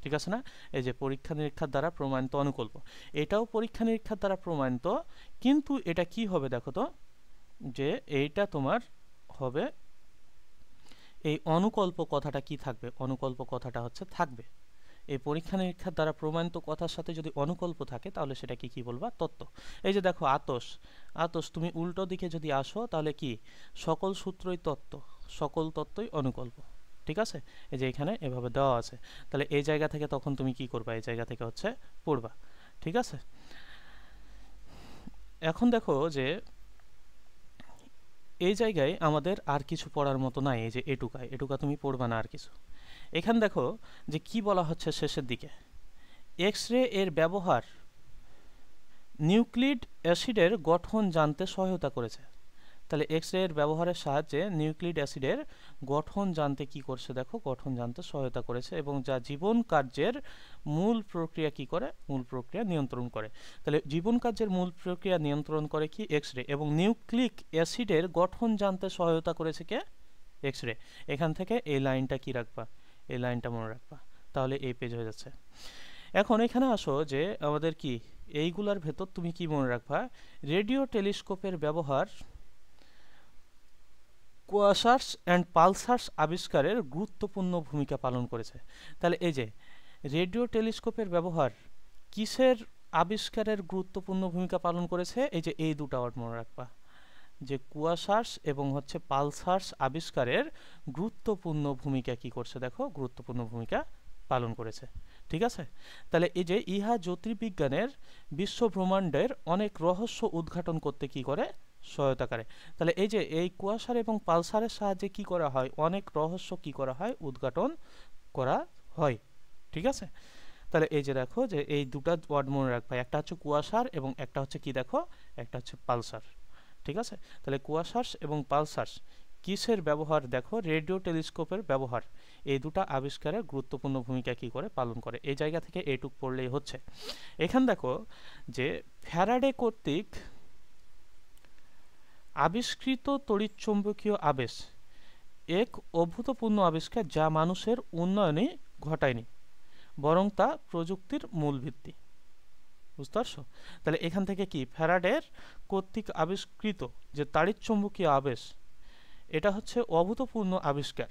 ঠিক আছে না? এই যে পরীক্ষা নিরীক্ষার দ্বারা প্রমাণিত অনুকল্প, এটাও পরীক্ষা নিরীক্ষার দ্বারা প্রমাণিত, কিন্তু এটা কি হবে দেখো তো, যে এইটা তোমার হবে এই অনুকল্প কথাটা কি থাকবে? অনুকল্প কথাটা হচ্ছে থাকবে। এই পরীক্ষা নিরীক্ষার দ্বারা প্রমাণিত কথার সাথে যদি অনুকল্প থাকে তাহলে সেটাকে কি বলবা? তত্ত্ব। এই যে দেখো আতস, আতস তুমি উল্টো দিকে যদি আসো তাহলে কি? সকল সূত্রই তত্ত্ব, সকল তত্ত্বই অনুকল্প। ঠিক আছে? এই যে এখানে এভাবে দেওয়া আছে। তাহলে এই জায়গা থেকে তখন তুমি কি করবা? এই জায়গা থেকে হচ্ছে পড়বা। ঠিক আছে? এখন দেখো যে এই জায়গায় আমাদের আর কিছু পড়ার মতো নাই। এই যে এটুকা তুমি পড়বা না আর কিছু। এখানে দেখো যে কি বলা হচ্ছে শেষের দিকে, এক্স রে এর ব্যবহার নিউক্লিড অ্যাসিডের গঠন জানতে সহায়তা করেছে। তাহলে এক্স রে এর ব্যবহারের সাহায্যে নিউক্লিড অ্যাসিডের গঠন জানতে কি করছে? দেখো গঠন জানতে সহায়তা করেছে, এবং যা জীবন কার্যের মূল প্রক্রিয়া কি করে? মূল প্রক্রিয়া নিয়ন্ত্রণ করে। তাহলে জীবন কার্যের মূল প্রক্রিয়া নিয়ন্ত্রণ করে কি? X ray. এবং নিউক্লিক অ্যাসিডের গঠন জানতে সহায়তা করেছে কে? X ray. এখান থেকে এই লাইনটা কি রাখবা? এই লাইনটা মনে রাখবা, তাহলে এই পেজ হয়ে যাচ্ছে। এখন এখানে আসো যে আমাদের কি এইগুলার ভেতর তুমি কি মনে রাখবা? রেডিও টেলিস্কোপের ব্যবহার কোয়াসার্স অ্যান্ড পালসার্স আবিষ্কারের গুরুত্বপূর্ণ ভূমিকা পালন করেছে। তাহলে এই যে রেডিও টেলিস্কোপের ব্যবহার কিসের আবিষ্কারের গুরুত্বপূর্ণ ভূমিকা পালন করেছে? এই যে এই দুটা ওয়ার্ড মনে রাখবা, যে কুয়াশার্স এবং হচ্ছে পালসার্স আবিষ্কারের গুরুত্বপূর্ণ ভূমিকা কি করছে দেখো, গুরুত্বপূর্ণ ভূমিকা পালন করেছে। ঠিক আছে, তাহলে এই যে ইহা জ্যোতির্বিজ্ঞানের বিশ্ব ব্রহ্মাণ্ডের অনেক রহস্য উদ্ঘাটন করতে কি করে, সহায়তা করে। তাহলে এই যে এই কুয়াশার এবং পালসারের সাহায্যে কি করা হয়, অনেক রহস্য কি করা হয়, উদ্ঘাটন করা হয়। ঠিক আছে, তাহলে এই যে দেখো যে এই দুটা ওয়ার্ড মনে রাখবা, একটা হচ্ছে কুয়াশার এবং একটা হচ্ছে কি দেখো, একটা হচ্ছে পালসার। ঠিক আছে, তাহলে কুয়াশার্স এবং পালসার্স কিসের ব্যবহার দেখো, রেডিও টেলিস্কোপের ব্যবহার, এই দুটা আবিষ্কারে গুরুত্বপূর্ণ ভূমিকা কি করে পালন করে। এই জায়গা থেকে এইটুক পড়লেই হচ্ছে। এখান দেখো যে ফ্যারাডে কর্তৃক আবিষ্কৃত তড়িৎচুম্বকীয় আবেশ এক অভূতপূর্ণ আবিষ্কার, যা মানুষের উন্নয়নে ঘটায়নি, বরং তা প্রযুক্তির মূল ভিত্তি। বুঝতে পারছো? তাহলে এখান থেকে কি ফ্যারাডের কর্তৃক আবিষ্কৃত যে তাড়িৎচুম্বকীয় আবেশ, এটা হচ্ছে অভূতপূর্ণ আবিষ্কার,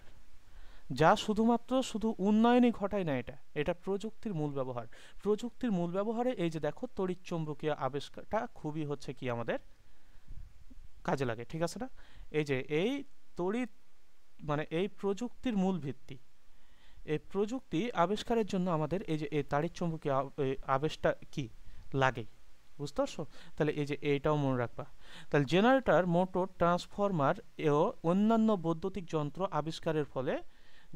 যা শুধু উন্নয়নই ঘটায় না, এটা প্রযুক্তির মূল ব্যবহার। প্রযুক্তির মূল ব্যবহারে এই যে দেখো তড়িৎচুম্বকীয় আবিষ্কারটা খুবই হচ্ছে কি আমাদের কাজে লাগে। ঠিক আছে না, এই যে এই তড়িৎ মানে এই প্রযুক্তির মূল ভিত্তি, এই প্রযুক্তি আবিষ্কারের জন্য আমাদের এই যে এই তাড়িৎচুম্বকীয় আবেশটা কি লাগে। বুঝতে পারছো? তাহলে এই যে এইটাও মনে রাখবা। তাহলে জেনারেটর, মোটর, ট্রান্সফরমার ও অন্যান্য বৈদ্যুতিক যন্ত্র আবিষ্কারের ফলে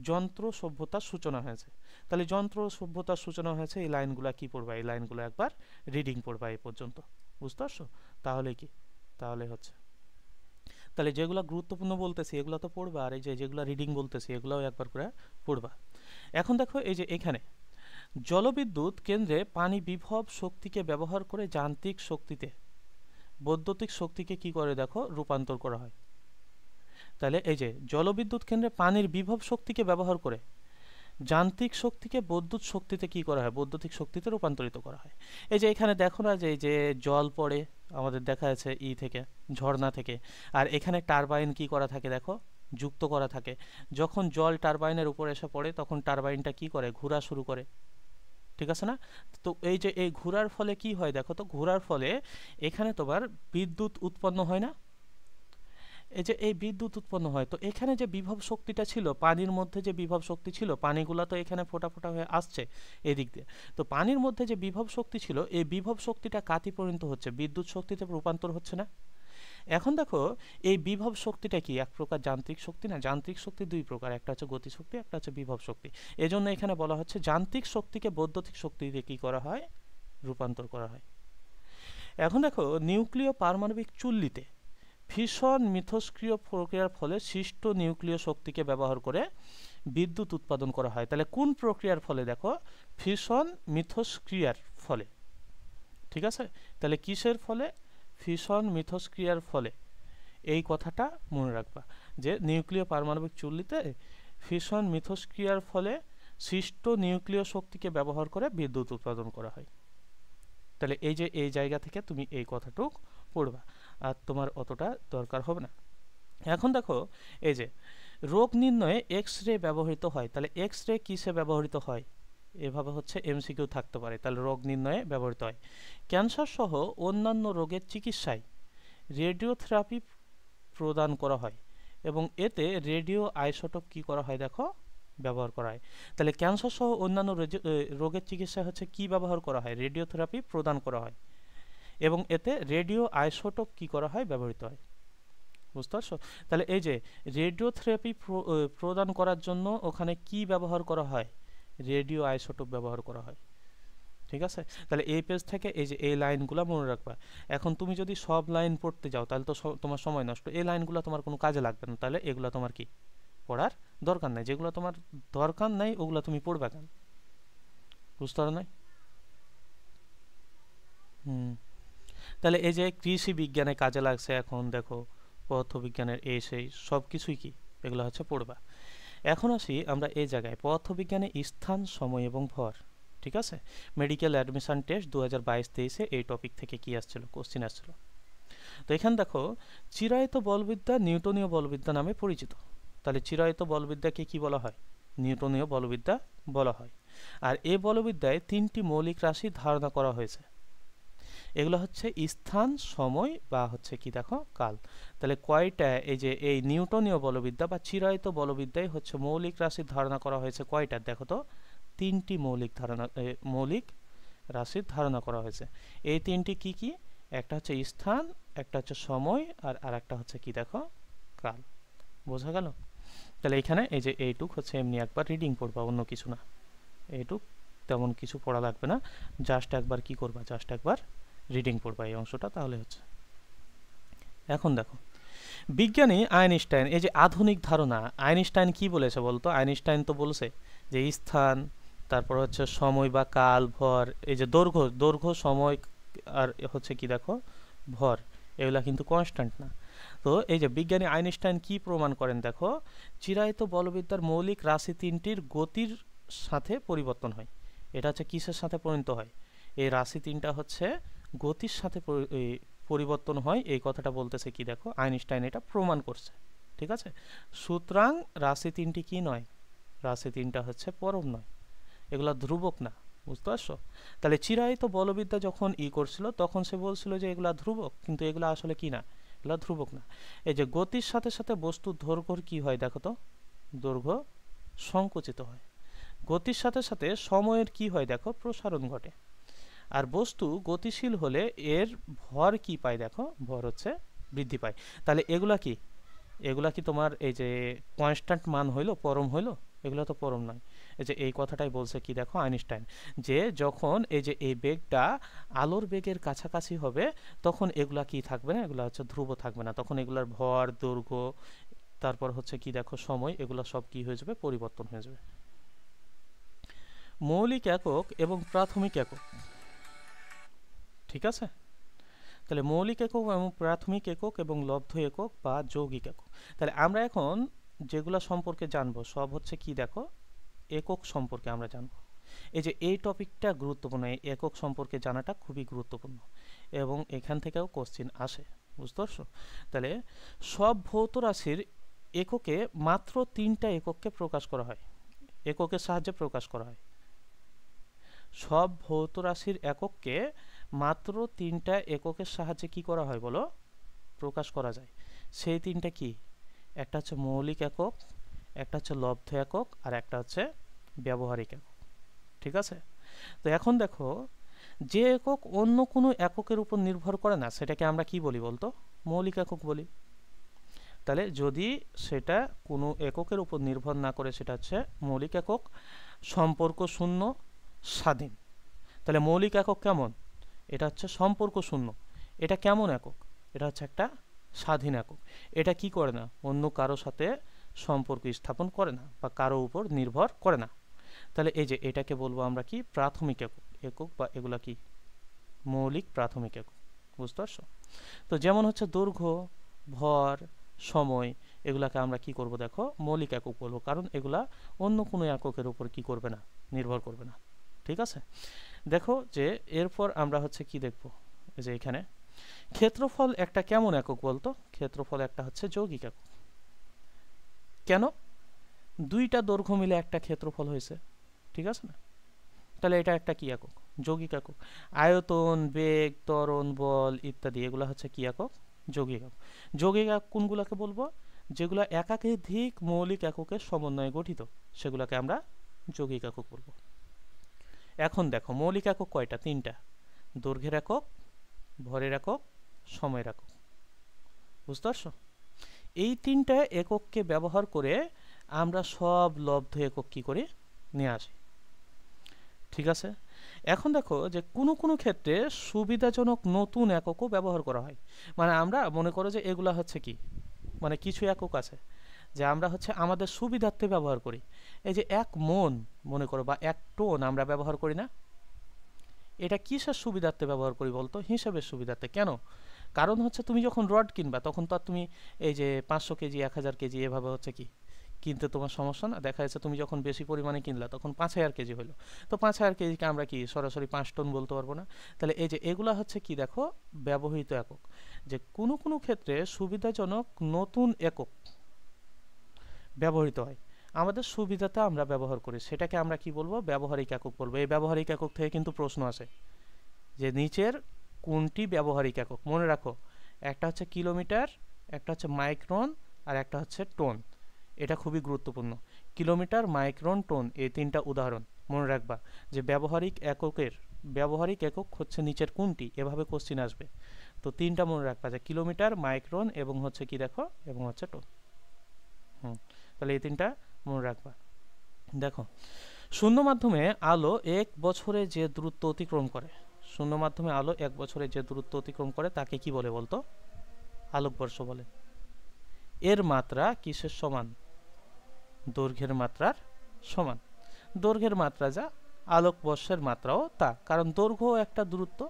যন্ত্র সভ্যতার সূচনা হয়েছে। তাহলে যন্ত্র সভ্যতার সূচনা হয়েছে, এই লাইনগুলো কি পড়বা, এই লাইনগুলো একবার রিডিং পড়বা এই পর্যন্ত। বুঝতে পারছো? তাহলে কি, তাহলে হচ্ছে, তাহলে যেগুলো গুরুত্বপূর্ণ বলতেছি এগুলো তো পড়বা, আর এই যে যেগুলো রিডিং বলতেছি এগুলোও একবার করে পড়বা। এখন দেখো এই যে এখানে জলবিদ্যুৎ কেন্দ্রে পানি বিভব শক্তিকে ব্যবহার করে যান্ত্রিক শক্তিতে বৈদ্যুতিক শক্তিকে কি করে দেখো, রূপান্তর করা হয়। তাহলে এই যে জলবিদ্যুৎ কেন্দ্রে পানির বিভব শক্তিকে ব্যবহার করে যান্ত্রিক শক্তিকে বৈদ্যুৎ শক্তিতে কি করা হয়, বৈদ্যুতিক শক্তিতে রূপান্তরিত করা হয়। এই যে এখানে দেখো না যে এই যে জল পড়ে আমাদের দেখা যাচ্ছে থেকে ঝর্ণা থেকে, আর এখানে টারবাইন কি করা থাকে দেখো, যুক্ত করা থাকে। যখন জল টারবাইনের উপর এসে পড়ে তখন টারবাইনটা কি করে, ঘোরা শুরু করে। ঠিক আছে না, তো এই যে এই ঘোরার ফলে কি হয় দেখো, তো ঘোরার ফলে এখানে তোমার বিদ্যুৎ উৎপন্ন হয় না। এই যে এই বিদ্যুৎ উৎপন্ন হয়, তো এখানে যে বিভব শক্তিটা ছিল, পানির মধ্যে যে বিভব শক্তি ছিল, পানিগুলো তো এখানে ফোটা ফোটা হয়ে আসছে এদিক দিয়ে, তো পানির মধ্যে যে বিভব শক্তি ছিল, এই বিভব শক্তিটা কাতি পরিণত হচ্ছে, বিদ্যুৎ শক্তিতে রূপান্তর হচ্ছে না। এখন দেখো এই বিভব শক্তিটা কি, এক প্রকার যান্ত্রিক শক্তি না, যান্ত্রিক শক্তি দুই প্রকার, একটা হচ্ছে গতি শক্তি, একটা হচ্ছে বিভব শক্তি। এজন্য এখানে বলা হচ্ছে যান্ত্রিক শক্তিকে বৈদ্যুতিক শক্তিতে কি করা হয়, রূপান্তর করা হয়। এখন দেখো নিউক্লিয় পারমাণবিক চুল্লিতে ফিশন মিথস্ক্রিয় প্রক্রিয়ার ফলে সৃষ্ট নিউক্লিয় শক্তিকে ব্যবহার করে বিদ্যুৎ উৎপাদন করা হয়। তাহলে কোন প্রক্রিয়ার ফলে দেখো, ফিশন মিথস্ক্রিয়ার ফলে। ঠিক আছে, তাহলে কিসের ফলে, ফিশন মিথস্ক্রিয়ার ফলে, এই কথাটা মনে রাখবা যে নিউক্লিয় পারমাণবিক চুল্লিতে ফিশন মিথস্ক্রিয়ার ফলে সৃষ্ট নিউক্লিয় শক্তিকে ব্যবহার করে বিদ্যুৎ উৎপাদন করা হয়। তাহলে এই যে এই জায়গা থেকে তুমি এই কথাটুক পড়বা, আর তোমার অতটা দরকার হবে না। এখন দেখো এই যে রোগ নির্ণয়ে এক্স রে ব্যবহৃত হয়, তাহলে এক্স রে কিসে ব্যবহৃত হয়, এভাবে হচ্ছে এমসিকিউ থাকতে পারে। তাহলে রোগ নির্ণয়ে ব্যবহৃত হয়। ক্যান্সার সহ অন্যান্য রোগের চিকিৎসায় রেডিওথেরাপি প্রদান করা হয় এবং এতে রেডিও আইসোটোপ কি করা হয় দেখো, ব্যবহার করা হয়। তাহলে ক্যান্সার সহ অন্যান্য রোগের চিকিৎসা হচ্ছে কি ব্যবহার করা হয়, রেডিওথেরাপি প্রদান করা হয় এবং এতে রেডিও আইসোটোপ কি করা হয়, ব্যবহৃত হয়। বুঝতে পারছো? তাহলে এই যে রেডিওথেরাপি প্রদান করার জন্য ওখানে কি ব্যবহার করা হয়, রেডিও আইসোটোপ ব্যবহার করা হয়। ঠিক আছে, তাহলে এই পেজ থেকে এই যে এই লাইনগুলো মনে রাখবা। এখন তুমি যদি সব লাইন পড়তে যাও তাহলে তো তোমার সময় নষ্ট, এই লাইনগুলো তোমার কোনো কাজে লাগবে না, তাহলে এগুলো তোমার কি পড়ার দরকার নাই। যেগুলো তোমার দরকার নাই ওগুলো তুমি পড়বে কেন, বুঝতে পারো নাই? তাহলে এই যে কৃষি বিজ্ঞানে কাজে লাগছে, এখন দেখো পদার্থবিজ্ঞানের এই সেই সব কিছুই কি এগুলো হচ্ছে পড়বা। এখন আসি আমরা এই জায়গায় পদার্থবিজ্ঞানে স্থান, সময় এবং ভর। ঠিক আছে, মেডিকেল অ্যাডমিশন টেস্ট 2022-23 এই টপিক থেকে কি আসছিল, কোশ্চিন আসছিল। তো এখানে দেখো চিরায়ত বলবিদ্যা নিউটনীয় বলবিদ্যা নামে পরিচিত। তাহলে চিরায়ত বলবিদ্যাকে কি বলা হয়, নিউটনীয় বলবিদ্যা বলা হয়। আর এই বলবিদ্যায় তিনটি মৌলিক রাশি ধারণা করা হয়েছে, এগুলো হচ্ছে স্থান, সময় বা হচ্ছে কি দেখো কাল। তাহলে কয়টা, এই যে এই নিউটনীয় বলবিদ্যা বা চিরায়ত বলবিদ্যায় হচ্ছে মৌলিক রাশির ধারণা করা হয়েছে কয়টা, দেখো তো 3টি মৌলিক রাশির ধারণা করা হয়েছে। এই 3টি কি কি? একটা হচ্ছে স্থান, একটা হচ্ছে সময়, আর আরেকটা হচ্ছে কি দেখো কাল। বোঝা গেল? তাহলে এখানে এই যে এইটুক হচ্ছে এমনি একবার রিডিং পড়বা, অন্য কিছু না। এইটুক তেমন কিছু পড়া লাগবে না, জাস্ট একবার কি করবা, জাস্ট একবার রিডিং পড়বা এই অংশটা, তাহলে হচ্ছে। এখন দেখো বিজ্ঞানী আইনস্টাইন, এই যে আধুনিক ধারণা, আইনস্টাইন কি বলেছে বলতো? আইনস্টাইন তো বলছে যে স্থান, তারপর হচ্ছে সময় বা কাল, ভর, এই যে দৈর্ঘ্য সময় আর হচ্ছে কি দেখো ভর, এগুলা কিন্তু কনস্ট্যান্ট না। তো এই যে বিজ্ঞানী আইনস্টাইন কি প্রমাণ করেন দেখো, চিরায়ত বলবিদ্যার মৌলিক রাশি 3টির গতির সাথে পরিবর্তন হয়। এটা হচ্ছে কিসের সাথে পরিণত হয়? এই রাশি 3টা হচ্ছে গতির সাথে পরিবর্তন হয়, এই কথাটা বলতেছে কি দেখো আইনস্টাইন এটা প্রমাণ করছে। ঠিক আছে? সুতরাং রাশি 3টি কি নয়? রাশি 3টা হচ্ছে পরম নয়, এগুলা ধ্রুবক না। বুঝতে পারছো? তাহলে চিরায়ত বলবিদ্যা যখন করছিল তখন সে বলছিল যে এগুলা ধ্রুবক, কিন্তু এগুলা আসলে কি না, এগুলা ধ্রুবক না। এই যে গতির সাথে সাথে বস্তুর দৈর্ঘ্যর কি হয় দেখো তো, দৈর্ঘ্য সংকুচিত হয়। গতির সাথে সাথে সময়ের কি হয় দেখো, প্রসারণ ঘটে। আর বস্তু গতিশীল হলে এর ভর কি পায় দেখো, ভর হচ্ছে বৃদ্ধি পায়। তাহলে এগুলা কি, এগুলা কি তোমার এই যে কনস্ট্যান্ট মান হইলো, পরম হইলো? এগুলো তো পরম নয়। এই যে এই কথাটাই বলছে কি দেখো আইনস্টাইন, যে যখন এই যে এই বেগটা আলোর বেগের কাছাকাছি হবে তখন এগুলা কি থাকবে না, এগুলা হচ্ছে ধ্রুব থাকবে না, তখন এগুলার ভর, দৈর্ঘ্য, তারপর হচ্ছে কি দেখো সময়, এগুলা সব কি হয়ে যাবে, পরিবর্তন হয়ে যাবে। মৌলিক একক এবং প্রাথমিক একক, ঠিক আছে? তাহলে মৌলিক একক এবং প্রাথমিক একক এবং লব্ধ একক বা যৌগিক একক। তাহলে আমরা এখন যেগুলা সম্পর্কে জানবো সব হচ্ছে কি দেখো একক সম্পর্কে আমরা জানবো। এই যে এই টপিকটা গুরুত্বপূর্ণ, এই একক সম্পর্কে জানাটা খুবই গুরুত্বপূর্ণ এবং এখান থেকেও কোশ্চিন আসে। বুঝতে পারছো? তাহলে সব ভৌত রাশির এককে মাত্র 3টা এককে প্রকাশ করা হয়, এককের সাহায্যে প্রকাশ করা হয়। সব ভৌত রাশির এককে মাত্র 3টা এককের সাহায্যে কি করা হয় বলো, প্রকাশ করা যায়। সেই 3টা কি? একটা হচ্ছে মৌলিক একক, একটা হচ্ছে লব্ধ একক, আর একটা হচ্ছে ব্যবহারিক একক। ঠিক আছে? তো এখন দেখো যে একক অন্য কোনো এককের উপর নির্ভর করে না সেটাকে আমরা কি বলি বলতো, মৌলিক একক বলি। তাহলে যদি সেটা কোনো এককের উপর নির্ভর না করে সেটা হচ্ছে মৌলিক একক, সম্পর্ক শূন্য, স্বাধীন। তাহলে মৌলিক একক কেমন? এটা হচ্ছে সম্পর্ক শূন্য। এটা কেমন একক? এটা হচ্ছে একটা স্বাধীন একক। এটা কি করে না, অন্য কারো সাথে সম্পর্ক স্থাপন করে না বা কারো উপর নির্ভর করে না। তাহলে এই যে এটাকে বলবো আমরা কি, প্রাথমিক একক। একক বা এগুলা কি, মৌলিক প্রাথমিক একক। বুঝতে পারছো? তো যেমন হচ্ছে দৈর্ঘ্য, ভর, সময়, এগুলাকে আমরা কি করব দেখো মৌলিক একক বলবো, কারণ এগুলা অন্য কোনো এককের উপর কি করবে না, নির্ভর করবে না। ঠিক আছে? দেখো যে এরপর আমরা হচ্ছে কি দেখব, যে এখানে ক্ষেত্রফল একটা কেমন একক বলতো? ক্ষেত্রফল একটা হচ্ছে যৌগিক একক। কেন? 2টা দৈর্ঘ্য মিলে একটা ক্ষেত্রফল হয়েছে, ঠিক আছে না? তাহলে এটা একটা কি একক, যৌগিক একক। আয়তন, বেগ, ত্বরণ, বল ইত্যাদি এগুলো হচ্ছে কি একক, যৌগিক একক। যৌগিক একক কোনগুলোকে বলবো? যেগুলো একাধিক মৌলিক এককের সমন্বয়ে গঠিত সেগুলোকে আমরা যৌগিক একক বলবো। এখন দেখো মৌলিক একক কয়টা? 3টা। দৈর্ঘ্যের একক, ভরের একক, সময়ের একক। বুঝতে পারছো? এই 3টা একককে ব্যবহার করে আমরা সব লব্ধ একক কি করে নিয়ে আসি। ঠিক আছে? এখন দেখো যে কোনো কোনো ক্ষেত্রে সুবিধাজনক নতুন এককও ব্যবহার করা হয়। মানে আমরা মনে করো যে এগুলা হচ্ছে কি, মানে কিছু একক আছে যে আমরা হচ্ছে আমাদের সুবিধার্থে ব্যবহার করি। এই যে 1 মন মনে করো বা 1 টন আমরা ব্যবহার করি না, এটা কিসের সুবিধার্থে ব্যবহার করি বলতো? হিসাবের সুবিধার্থে। কেন? কারণ হচ্ছে তুমি যখন রড কিনবা তখন তো আর তুমি এই যে 500 কেজি 1000 কেজি এভাবে হচ্ছে কি কিনতে তোমার সমস্যা না। দেখা যাচ্ছে তুমি যখন বেশি পরিমাণে কিনলা তখন 5000 কেজি হলো, তো 5000 কেজিকে আমরা কি সরাসরি 5 টন বলতে পারবো না? তাহলে এই যে এগুলা হচ্ছে কি দেখো ব্যবহৃত একক। যে কোনো কোনো ক্ষেত্রে সুবিধাজনক নতুন একক ব্যবহৃত হয়, আমাদের সুবিধাতে আমরা ব্যবহার করি, সেটাকে আমরা কি বলবো, ব্যবহারিক একক বলবো। এই ব্যবহারিক একক থেকে কিন্তু প্রশ্ন আসে যে নিচের কোনটি ব্যবহারিক একক? মনে রাখো, একটা হচ্ছে কিলোমিটার, একটা হচ্ছে মাইক্রন, আর একটা হচ্ছে টোন। এটা খুবই গুরুত্বপূর্ণ। কিলোমিটার, মাইক্রন, টোন, এই তিনটা উদাহরণ মনে রাখবা যে ব্যবহারিক একক হচ্ছে নিচের কোনটি, এভাবে কোশ্চিন আসবে। তো তিনটা মনে রাখবা যে কিলোমিটার, মাইক্রন এবং হচ্ছে কি দেখো, এবং হচ্ছে টোন। তাহলে এই তিনটা মনে রাখবা। দেখো, শূন্য মাধ্যমে আলো 1 বছরে যে দূরত্ব অতিক্রম করে, শূন্য মাধ্যমে আলো 1 বছরে যে দূরত্ব অতিক্রম করে তাকে কি বলে বলতো? আলোকবর্ষ বলে। এর মাত্রা কিসের সমান? দৈর্ঘ্যের মাত্রার সমান। দৈর্ঘ্যের মাত্রা যা, আলোকবর্ষের মাত্রাও তা, কারণ দৈর্ঘ্য একটা দূরত্ব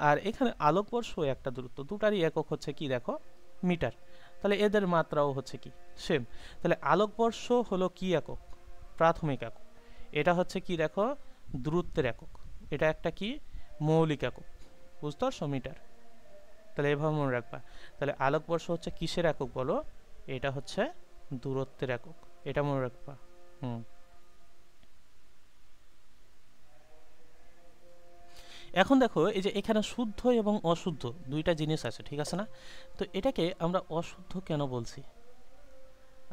আর এখানে আলোকবর্ষও একটা দূরত্ব, দুটারই একক হচ্ছে কি দেখো, মিটার। তাহলে এদের মাত্রাও হচ্ছে কি সেম। তাহলে আলোকবর্ষ হলো কি একক? প্রাথমিক একক। এটা হচ্ছে কি দেখো, দূরত্বের একক। এটা একটা কি মৌলিক একক, বুঝতে পারছো? মিটার। তাহলে এভাবে মনে রাখবা। তাহলে আলোকবর্ষ হচ্ছে কিসের একক বলো? এটা হচ্ছে দূরত্বের একক, এটা মনে রাখবা। এখন দেখো, এই যে এখানে শুদ্ধ এবং অশুদ্ধ দুইটা জিনিস আছে, ঠিক আছে না? তো এটাকে আমরা অশুদ্ধ কেন বলছি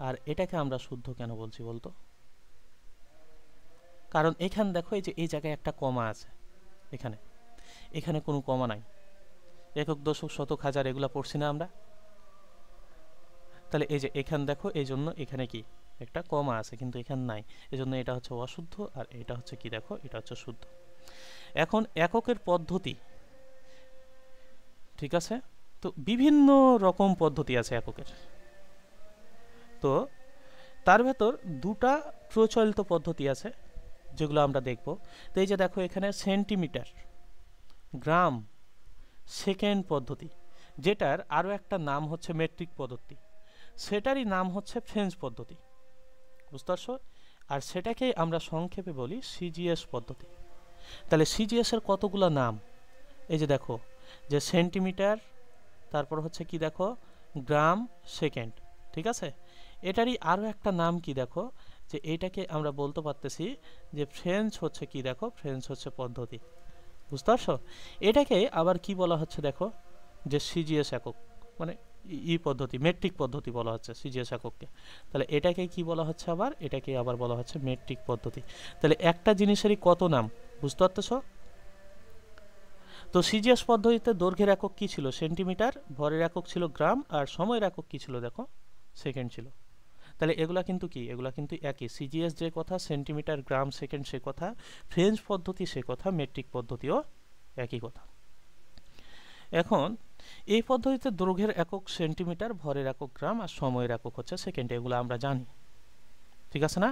আর এটাকে আমরা শুদ্ধ কেন বলছি বলতো? কারণ এখানে দেখো, এই যে এই জায়গায় একটা কমা আছে, এখানে এখানে কোনো কমা নাই। একক, দশক, শতক, হাজার এগুলা পড়ছি না আমরা? তাহলে এই যে এখানে দেখো, এই জন্য এখানে কি একটা কমা আছে, কিন্তু এখানে নাই, এজন্য এটা হচ্ছে অশুদ্ধ আর এটা হচ্ছে কি দেখো, এটা হচ্ছে শুদ্ধ। এখন এককের পদ্ধতি, ঠিক আছে? তো বিভিন্ন রকম পদ্ধতি আছে এককের। তো তার ভেতর দুটা প্রচলিত পদ্ধতি আছে যেগুলো আমরা দেখব। তো এই যে দেখো, এখানে সেন্টিমিটার, গ্রাম, সেকেন্ড পদ্ধতি, যেটার আরও একটা নাম হচ্ছে মেট্রিক পদ্ধতি, সেটারই নাম হচ্ছে ফ্রেঞ্চ পদ্ধতি, বুঝতে পারছো? আর সেটাকেই আমরা সংক্ষেপে বলি সিজিএস পদ্ধতি। তাহলে সিজিএস এর কতগুলো নাম? এই যে দেখো, যে সেন্টিমিটার, তারপর হচ্ছে কি দেখো গ্রাম, সেকেন্ড, ঠিক আছে? এটারই আরও একটা নাম কি দেখো, যে এইটাকে আমরা বলতে পারতেছি যে ফ্রেঞ্চ হচ্ছে কি দেখো, ফ্রেঞ্চ হচ্ছে পদ্ধতি, বুঝতে পারছো? এটাকে আবার কি বলা হচ্ছে দেখো, যে সিজিএস একক, মানে পদ্ধতি, মেট্রিক পদ্ধতি বলা হচ্ছে সিজিএস একককে। তাহলে এটাকে কি বলা হচ্ছে আবার? এটাকে আবার বলা হচ্ছে মেট্রিক পদ্ধতি। তাহলে একটা জিনিসেরই কত নাম, বুঝতে পারতেছো? তো সিজিএস পদ্ধতিতে দৈর্ঘ্যের একক কি ছিল? সেন্টিমিটার, ভরের একক ছিল গ্রাম, আর সময়ের একক কি ছিল দেখো, সেকেন্ড ছিল। তাহলে এগুলা কিন্তু কি, এগুলা কিন্তু একই। সিজিএস যে কথা, সেন্টিমিটার, গ্রাম, সেকেন্ড সে কথা, ফ্রেঞ্চ পদ্ধতি সে কথা, মেট্রিক পদ্ধতিও একই কথা। এখন এই পদ্ধতিতে দৈর্ঘ্যের একক সেন্টিমিটার, ভরের একক গ্রাম, আর সময়ের একক হচ্ছে সেকেন্ড, এগুলো আমরা জানি, ঠিক আছে না?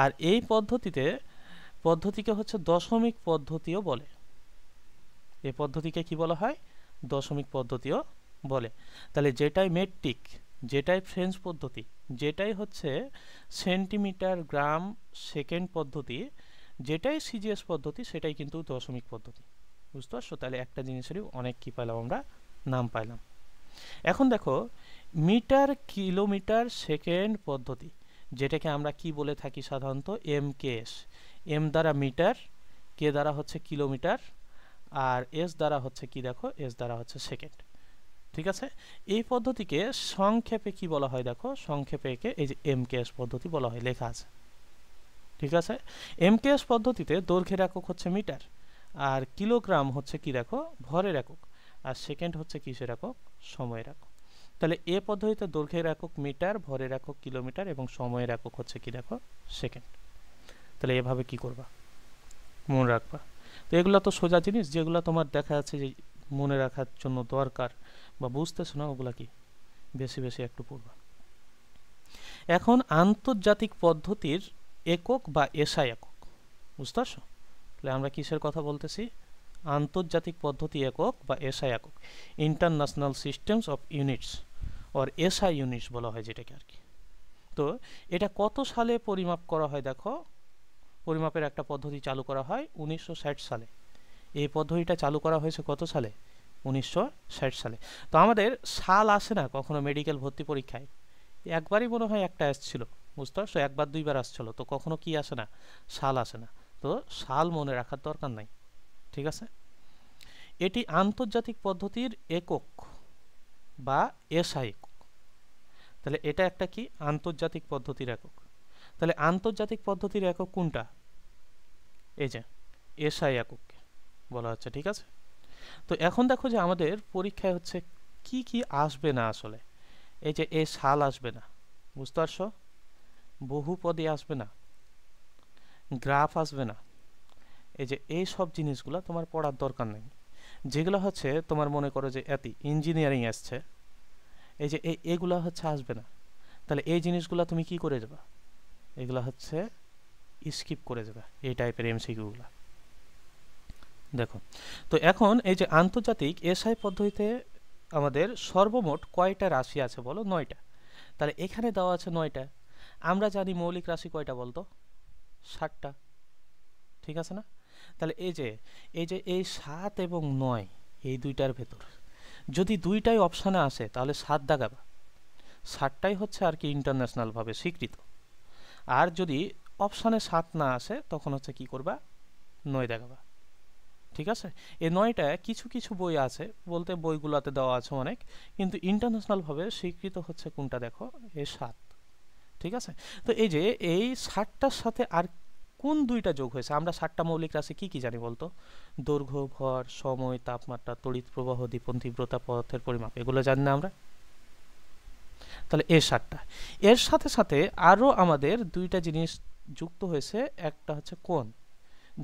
আর এই পদ্ধতিকে হচ্ছে দশমিক পদ্ধতিও বলে। এই পদ্ধতিকে কি বলা হয়? দশমিক পদ্ধতিও বলে। তাহলে যেটাই মেট্রিক, যেটাই ফ্রেঞ্চ পদ্ধতি, যেটাই হচ্ছে সেন্টিমিটার, গ্রাম, সেকেন্ড পদ্ধতি, যেটাই সিজিএস পদ্ধতি, সেটাই কিন্তু দশমিক পদ্ধতি, বুঝতে পারছো? তাহলে একটা জিনিসেরই অনেক কি পাইলাম আমরা, নাম পাইলাম। এখন দেখো, মিটার, কিলোমিটার, সেকেন্ড পদ্ধতি, যেটাকে আমরা কি বলে থাকি সাধারণত, এমকেএস। এম দ্বারা মিটার, কে দ্বারা হচ্ছে কিলোমিটার, আর এস দ্বারা হচ্ছে কি দেখো, এস দ্বারা হচ্ছে সেকেন্ড, ঠিক আছে? এই পদ্ধতিকে সংক্ষেপে কি বলা হয় দেখো, সংক্ষেপে একে এই যে এমকেএস পদ্ধতি বলা হয়, লেখা আছে, ঠিক আছে? এমকেএস পদ্ধতিতে দৈর্ঘ্যের একক হচ্ছে মিটার, আর কিলোগ্রাম হচ্ছে কি দেখো, ভরের একক, আর সেকেন্ড হচ্ছে কিসের একক, সময়ের একক। তাহলে এ পদ্ধতিতে দৈর্ঘ্যের একক মিটার, ভরের একক কিলোমিটার, এবং সময়ের একক হচ্ছে কি দেখো, সেকেন্ড। তাহলে এভাবে কি করবা, মনে রাখবা। তো এগুলো তো সোজা জিনিস, যেগুলো তোমার দেখা যাচ্ছে যে মনে রাখার জন্য দরকার বা বুঝতেছো না, ওগুলা কি বেশি বেশি একটু পড়বা। এখন আন্তর্জাতিক পদ্ধতির একক বা এসআই একক, বুঝতে পারছো? তাহলে আমরা কিসের কথা বলতেছি? আন্তর্জাতিক পদ্ধতি একক বা এসআই একক, international systems of units, or SI units বলা হয় যেটাকে আর কি। তো এটা কত সালে পরিমাপ করা হয় দেখো, পরিমাপের একটা পদ্ধতি চালু করা হয় 1960 সালে। এই পদ্ধতিটা চালু করা হয়েছে কত সালে? 1960 সালে। তো আমাদের সাল আসে না কখনো মেডিকেল ভর্তি পরীক্ষায়, একবারই মনে হয় একটা আসছিল, বুঝতে পারছো? একবার দুইবার আসছিল, তো কখনো কি আসে না, সাল আসে না। তো সাল মনে রাখার দরকার নাই, ঠিক আছে? এটি আন্তর্জাতিক পদ্ধতির একক বা এসআই একক। তাহলে এটা একটা কি আন্তর্জাতিক পদ্ধতির একক। তাহলে আন্তর্জাতিক পদ্ধতির একক কোনটা? এই যে এসআই একককে বলা হচ্ছে, ঠিক আছে। তো এখন দেখো যে আমাদের পরীক্ষায় হচ্ছে কি কি আসবে না আসলে। এই যে এই সাল আসবে না, বুঝতে পারছো? বহুপদী আসবে না, গ্রাফ আসবে না। এই যে এই সব জিনিসগুলো তোমার পড়ার দরকার নেই, যেগুলো হচ্ছে তোমার মনে করো যে ইঞ্জিনিয়ারিং আসছে, এই যে এগুলা হচ্ছে আসবে না। তাহলে এই জিনিসগুলো তুমি কি করে যাবা? এগুলা হচ্ছে স্কিপ করে যাবে, এই টাইপের এমসিকিউগুলা। দেখো তো এখন এই যে আন্তর্জাতিক এসআই পদ্ধতিতে আমাদের সর্বমোট কয়টা রাশি আছে বলো? 9টা। তাহলে এখানে দেওয়া আছে 9টা। আমরা জানি মৌলিক রাশি কয়টা বলতো? 7টা, ঠিক আছে না? তাহলে এই 7 এবং 9 এই দুইটার ভেতর যদি দুইটাই অপশানে আসে তাহলে 7 দাগাবা। 7টাই হচ্ছে আর কি ইন্টারন্যাশনালভাবে স্বীকৃত। আর যদি অপশানে 7 না আসে তখন হচ্ছে কি করবা? 9 দেখাবা, ঠিক আছে। এই 9টা কিছু কিছু বই আছে, বলতে বইগুলোতে দেওয়া আছে অনেক, কিন্তু ইন্টারন্যাশনালভাবে স্বীকৃত হচ্ছে কোনটা দেখো? এই 7, ঠিক আছে। তো এই যে এই 7টার সাথে আর কোন দুইটা যোগ হয়েছে? আমরা 7টা মৌলিক রাশি কি কি জানি বলতো? দৈর্ঘ্য, ভর, সময়, তাপমাত্রা, তড়িৎ প্রবাহ, দীপন তীব্রতা, পদার্থের পরিমাপ, এগুলো জানি না আমরা? তাহলে এই 7টা, এর সাথে সাথে আরও আমাদের দুইটা জিনিস যুক্ত হয়েছে। একটা হচ্ছে কোণ,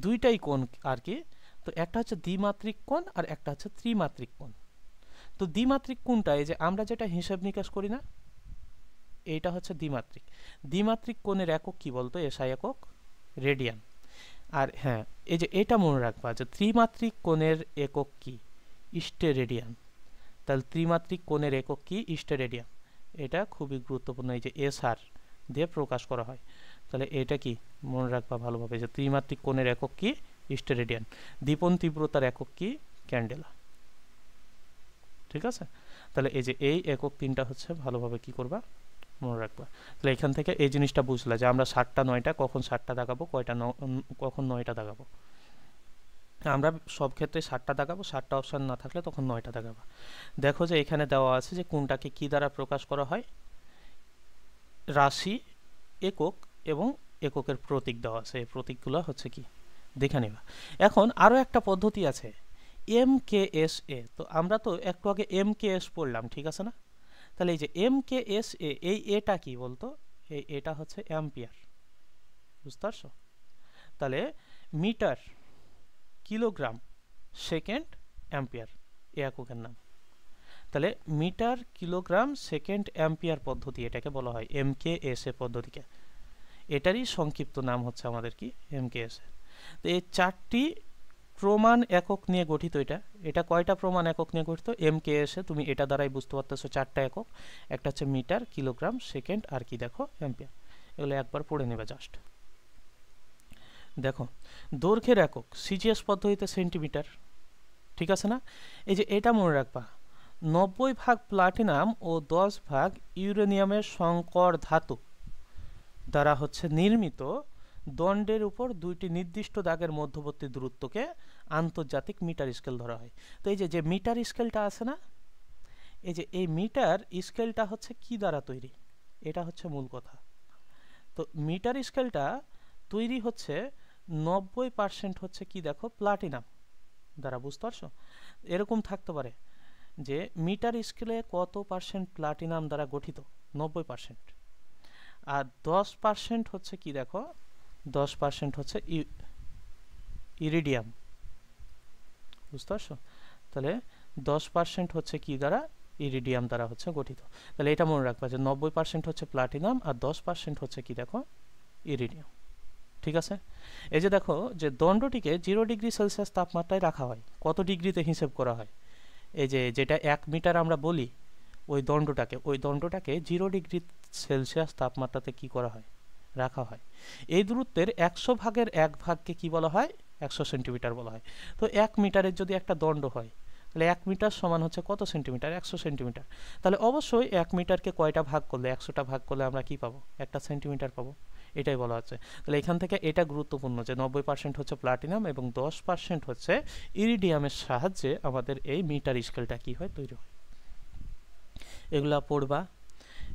দুইটাই কোণ আর কি। তো একটা হচ্ছে দ্বিমাত্রিক কোণ আর একটা হচ্ছে ত্রিমাত্রিক কোণ। তো দ্বিমাত্রিক কোণটা এই যে আমরা যেটা হিসাব নিকাশ করি না, এইটা হচ্ছে দ্বিমাত্রিক। দ্বিমাত্রিক কোণের একক কি বলতো? এসআই একক রেডিয়ান। আর হ্যাঁ, এই যে এটা মনে রাখবা যে ত্রিমাত্রিক কোণের একক কি? স্টেরেডিয়ান। তাহলে ত্রিমাত্রিক কোণের একক কি? স্টেরেডিয়ান। এটা খুবই গুরুত্বপূর্ণ, এই যে এসআর দিয়ে প্রকাশ করা হয়। তাহলে এটা কি মনে রাখবা ভালোভাবে, যে ত্রিমাত্রিক কোণের একক কি? স্টেরেডিয়ান। দীপন তীব্রতার একক কি? ক্যান্ডেলা, ঠিক আছে। তাহলে এই যে এই একক 3টা হচ্ছে ভালোভাবে কি করবা? মনে রাখবা। তাহলে এখান থেকে এই জিনিসটা বুঝলা যে আমরা 7টা 9টা কখন 7টা দাগাবো, কখন 9টা দাগাবো। আমরা সব ক্ষেত্রে 7টা দাগাবো, 7টা অপশান না থাকলে তখন 9টা দাগাবো। দেখো যে এখানে দেওয়া আছে যে কোনটাকে কি দ্বারা প্রকাশ করা হয়। রাশি, একক এবং এককের প্রতীক দেওয়া আছে। এই প্রতীকগুলো হচ্ছে কি দেখে নিবা। এখন আরও একটা পদ্ধতি আছে MKSA। তো আমরা তো একটু আগে MKS পড়লাম, ঠিক আছে না? তাহলে এই যে MKSA, এই এটা কি বলতো? এটা হচ্ছে অ্যাম্পিয়ার, বুঝতে পারছো? তাহলে মিটার, কিলোগ্রাম, সেকেন্ড, অ্যাম্পিয়ার এ এককের নাম। তাহলে মিটার, কিলোগ্রাম, সেকেন্ড, অ্যাম্পিয়ার পদ্ধতি, এটাকে বলা হয় MKSA পদ্ধতিকে। এটারই সংক্ষিপ্ত নাম হচ্ছে আমাদের কি? MKSA। তো এই 4টি প্রমাণ একক নিয়ে গঠিত। এটা কয়টা প্রমাণ একক নিয়ে গঠিত? MKSA, তুমি এটা দ্বারাই বুঝতে পারতেছো 4টা একক। একটা হচ্ছে মিটার, কিলোগ্রাম, সেকেন্ড, আর কি দেখো? অ্যাম্পিয়ার। এগুলো একবার পড়ে নেবে জাস্ট। দেখো দৈর্ঘ্যের একক সিজিএস পদ্ধতিতে সেন্টিমিটার, ঠিক আছে না? এই যে এটা মনে রাখবা, 90 ভাগ প্লাটিনাম ও 10 ভাগ ইউরেনিয়ামের সংকর ধাতু দ্বারা হচ্ছে নির্মিত দণ্ডের উপর 2টি নির্দিষ্ট দাগের মধ্যবর্তী দূরত্বকে আন্তর্জাতিক মিটার স্কেল ধরা হয়। তো এই যে মিটার স্কেলটা আছে না, এই যে এই মিটার স্কেলটা হচ্ছে কি দ্বারা তৈরি? এটা হচ্ছে মূল কথা। তো মিটার স্কেলটা তৈরি হচ্ছে 90% হচ্ছে কি দেখো? প্লাটিনাম দ্বারা, বুঝতে পারছো? এরকম থাকতে পারে যে মিটার স্কেলে কত পার্সেন্ট প্লাটিনাম দ্বারা গঠিত? 90%। আর 10% হচ্ছে কি দেখো? 10% হচ্ছে ইরিডিয়াম, বুঝতে পারছো? তাহলে 10% হচ্ছে কি দ্বারা? ইরিডিয়াম দ্বারা হচ্ছে গঠিত। তাহলে এটা মনে রাখবা যে 90% হচ্ছে প্লাটিনাম আর 10% হচ্ছে কি দেখো? ইরিডিয়াম, ঠিক আছে। এই যে দেখো যে দণ্ডটিকে 0 ডিগ্রি সেলসিয়াস তাপমাত্রায় রাখা হয়। কত ডিগ্রিতে হিসেব করা হয়? এই যে যেটা 1 মিটার আমরা বলি, ওই দণ্ডটাকে 0 ডিগ্রি সেলসিয়াস তাপমাত্রাতে কি করা হয়? রাখা হয়। এই দূরত্বের 100 ভাগের 1 ভাগকে কি বলা হয়? 100 সেন্টিমিটার বলা হয়। তো 1 মিটারের যদি একটা দণ্ড হয়, তাহলে 1 মিটার সমান হচ্ছে কত সেন্টিমিটার? 100 সেন্টিমিটার। তাহলে অবশ্যই 1 মিটারকে কয়টা ভাগ করলে? 100টা ভাগ করলে আমরা কি পাবো? একটা সেন্টিমিটার পাবো। এটাই বলা হচ্ছে। তাহলে এখান থেকে এটা গুরুত্বপূর্ণ যে 90% হচ্ছে প্লাটিনাম এবং 10% হচ্ছে ইরিডিয়ামের সাহায্যে আমাদের এই মিটার স্কেলটা কি হয় তৈরি হয়। এগুলা পড়বা।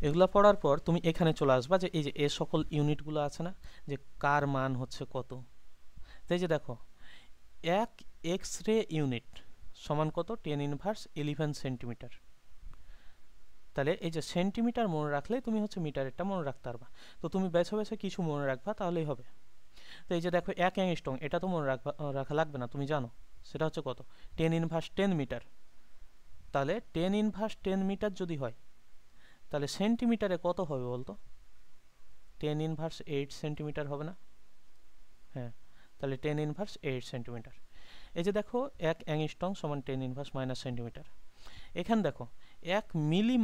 এগুলা পড়ার পর তুমি এখানে চলে আসবা যে এই যে এ সকল ইউনিটগুলো আছে না, যে কার মান হচ্ছে কত। তাই যে দেখো, এক এক্স রে ইউনিট সমান কত, 10^11 সেন্টিমিটার। তাহলে এই যে সেন্টিমিটার মনে রাখলে তুমি হচ্ছে মিটারেরটা মনে রাখতে পারবা। তো তুমি বেছে বেছে কিছু মনে রাখবা, তাহলেই হবে। তো এই যে দেখো 1 অ্যাংস্ট্রং, এটা তো মনে রাখা লাগবে না, তুমি জানো সেটা হচ্ছে কত, 10^10 মিটার। তাহলে 10^10 মিটার যদি হয়, তাহলে সেন্টিমিটারে কত হবে বলতো, 10^8 সেন্টিমিটার হবে না? হ্যাঁ, তাহলে 10^8 সেন্টিমিটার। এই যে দেখো 1 অ্যাংস্ট্রং সমান 10^- সেন্টিমিটার। এখানে দেখো 1 মিলি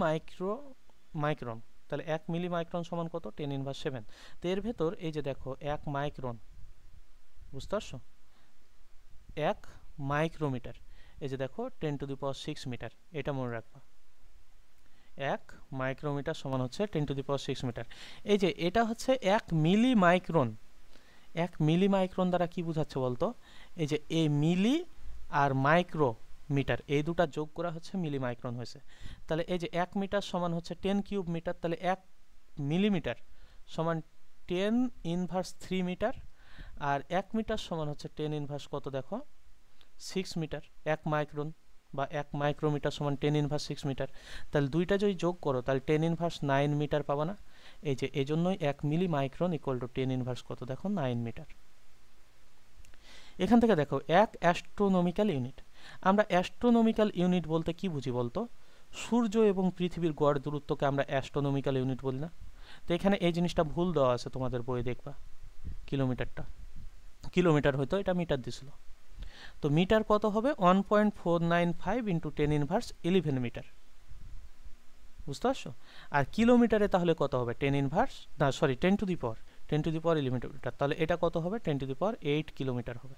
মাইক্রন, তাহলে 1 মিলি মাইক্রন সমান কত, 10^7। তো এর ভেতর এই যে দেখো 1 মাইক্রন, বুঝতে পারছো, 1 মাইক্রোমিটার, এই যে দেখো 10^6 মিটার, এটা মনে রাখবা। 1 মাইক্রোমিটার সমান হচ্ছে 10^6 মিটার। এই যে এটা হচ্ছে 1 মিলি মাইক্রন। 1 মিলি মাইক্রন দ্বারা কি বোঝাচ্ছে বলতো, এই যে এই মিলি আর মাইক্রো মিটার এই দুটা যোগ করা হচ্ছে মিলি মাইক্রন হয়েছে। তাহলে এই যে 1 মিটার সমান হচ্ছে 10 কিউব মিটার, তাহলে 1 মিলিমিটার সমান 10^3 মিটার, আর 1 মিটার সমান হচ্ছে 10 কত দেখো, 6 মিটার। 1 মাইক্রন বা 1 মাইক্রোমিটার সমান 10^6 মিটার। তাহলে দুইটা যদি যোগ করো তাহলে 10^9 মিটার পাবা না। এই যে এই জন্যই 1 মিলি মাইক্রন ইকুয়াল টু 10 কত দেখো, 9 মিটার। এখান থেকে দেখো 1 অ্যাস্ট্রোনমিক্যাল ইউনিট। আমরা অ্যাস্ট্রোনমিক্যাল ইউনিট বলতে কি বুঝি বলতো, সূর্য এবং পৃথিবীর গড় দূরত্বকে আমরা অ্যাস্ট্রোনমিক্যাল ইউনিট বলি না? তো এখানে এই জিনিসটা ভুল দেওয়া আছে তোমাদের বইয়ে, দেখবা কিলোমিটারটা, কিলোমিটার হয়তো এটা মিটার দিছিল। তো মিটার কত হবে, 1.495 ইন্টু 10^11 মিটার, বুঝতে পারছো? আর কিলোমিটারে তাহলে কত হবে, 10^11 মিটার, তাহলে এটা কত হবে, 10^8 কিলোমিটার হবে।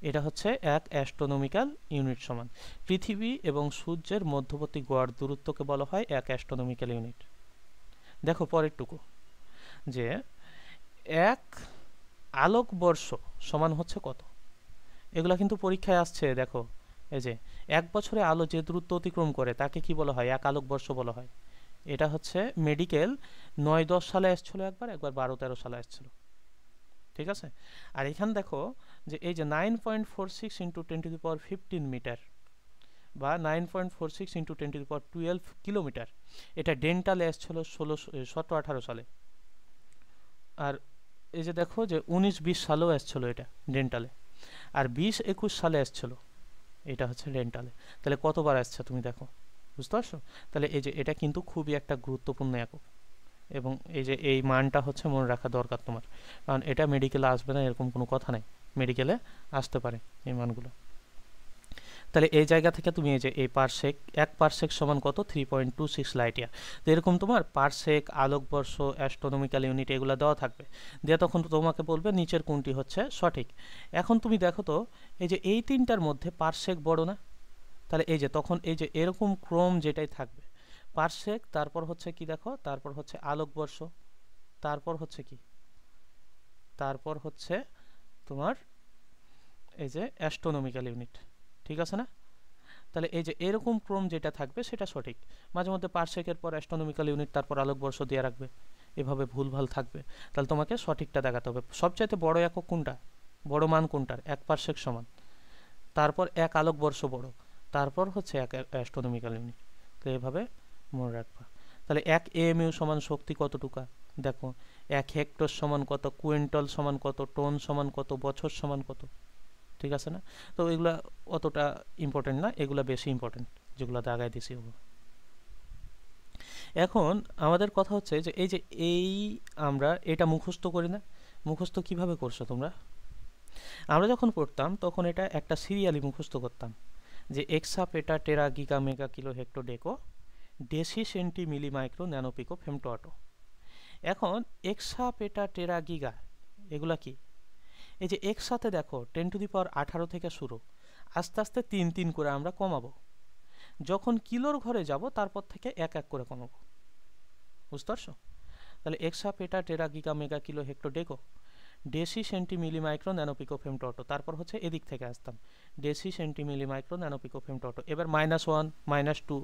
এটা হচ্ছে 1 অ্যাস্ট্রোনমিক্যাল ইউনিট সমান। পৃথিবী এবং সূর্যের মধ্যবর্তী গড় দূরত্বকে বলা হয় 1 অ্যাস্ট্রোনমিক্যাল ইউনিট। দেখো পরেরটুকু, যে 1 আলোকবর্ষ সমান হচ্ছে কত। এগুলা কিন্তু পরীক্ষায় আসছে। দেখো এই যে 1 বছরে আলো যে দূরত্ব অতিক্রম করে তাকে কি বলা হয়, 1 আলোকবর্ষ বলা হয়। এটা হচ্ছে মেডিকেল 9-10 সালে এসেছিল, একবার 12-13 সালে এসেছিল, ঠিক আছে? আর এখানে দেখো যে এই যে 9.46 ইন্টু 10^15 মিটার বা 9.46 ইন্টু 10^12 কিলোমিটার, এটা ডেন্টালে এসেছিল 17-18 সালে। আর এই যে দেখো যে 19-20 সালেও এসেছিল এটা ডেন্টালে, আর 20-21 সালে এসেছিল এটা হচ্ছে ডেন্টালে। তাহলে কতবার আসছে তুমি দেখো, বুঝতে পারছো? তাহলে এই যে এটা কিন্তু খুবই একটা গুরুত্বপূর্ণ একক, এবং এই যে এই মানটা হচ্ছে মনে রাখা দরকার তোমার, কারণ এটা মেডিকেলে আসবে না এরকম কোনো কথা নেই, মেডিকেলে আসতে পারে এই মানগুলো। তাহলে এই জায়গা থেকে তুমি এই যে এই পারসেক, 1 পারসেক সমান কত, 3.26 লাইট ইয়ার। তো এরকম তোমার পারসেক, আলোকবর্ষ, অ্যাস্ট্রোনমিক্যাল ইউনিট এগুলো দেওয়া থাকবে, দিয়ে তখন তোমাকে বলবে নিচের কোনটি হচ্ছে সঠিক। এখন তুমি দেখো তো এই যে এই তিনটার মধ্যে পারসেক বড় না? তাহলে এই যে তখন এই যে এরকম ক্রম যেটাই থাকবে, পারসেক, তারপর হচ্ছে কি দেখো, তারপর হচ্ছে আলোকবর্ষ, তারপর হচ্ছে কি, তারপর হচ্ছে তোমার এই যে অ্যাস্ট্রোনমিক্যাল ইউনিট, ঠিক আছে না? তাহলে এই যে এরকম ক্রম যেটা থাকবে সেটা সঠিক। মাঝে মধ্যে পারসেকের পর অ্যাস্ট্রোনমিক্যাল ইউনিট তারপর আলোকবর্ষ দিয়ে রাখবে, এভাবে ভুলভাল থাকবে। তাহলে তোমাকে সঠিকটা দেখাতে হবে। সবচাইতে বড় একক কোনটা, বড় মান কোনটার, 1 পারসেক সমান, তারপর 1 আলোকবর্ষ বড়, তারপর হচ্ছে 1 অ্যাস্ট্রোনমিক্যাল ইউনিট। তো এভাবে মনে রাখবা। তাহলে 1 এএমইউ সমান শক্তি কতটুকু, দেখো 1 হেক্টর সমান কত, কুইন্টল সমান কত, টন সমান কত, বছর সমান কত, ঠিক আছে না? তো এগুলা অতটা ইম্পর্টেন্ট না, এগুলা বেশি ইম্পর্টেন্ট, যেগুলো দাগায় দিছি ওগুলো। এখন আমাদের কথা হচ্ছে যে এই যে এই আমরা এটা মুখস্থ করি না, মুখস্থ কিভাবে করছো তোমরা? আমরা যখন পড়তাম তখন এটা একটা সিরিয়ালি মুখস্থ করতাম, যে exa peta tera giga mega kilo hecto deca deci centi milli micro nano pico femto atto. এখন এক্সা পেটা টেরা গিগা এগুলা কি? এই যে একসাথে দেখো 10^18 থেকে শুরু, আস্তে আস্তে 3 করে আমরা কমাবো। যখন কিলোর ঘরে যাব তারপর থেকে 1 করে কমাবো, বুঝতে পারছো? তাহলে exa peta tera giga mega kilo hecto deca, deci centi milli micro nano pico femto. তারপর হচ্ছে এদিক থেকে আসতাম, deci centi milli micro nano pico femto. এবার -1, -2,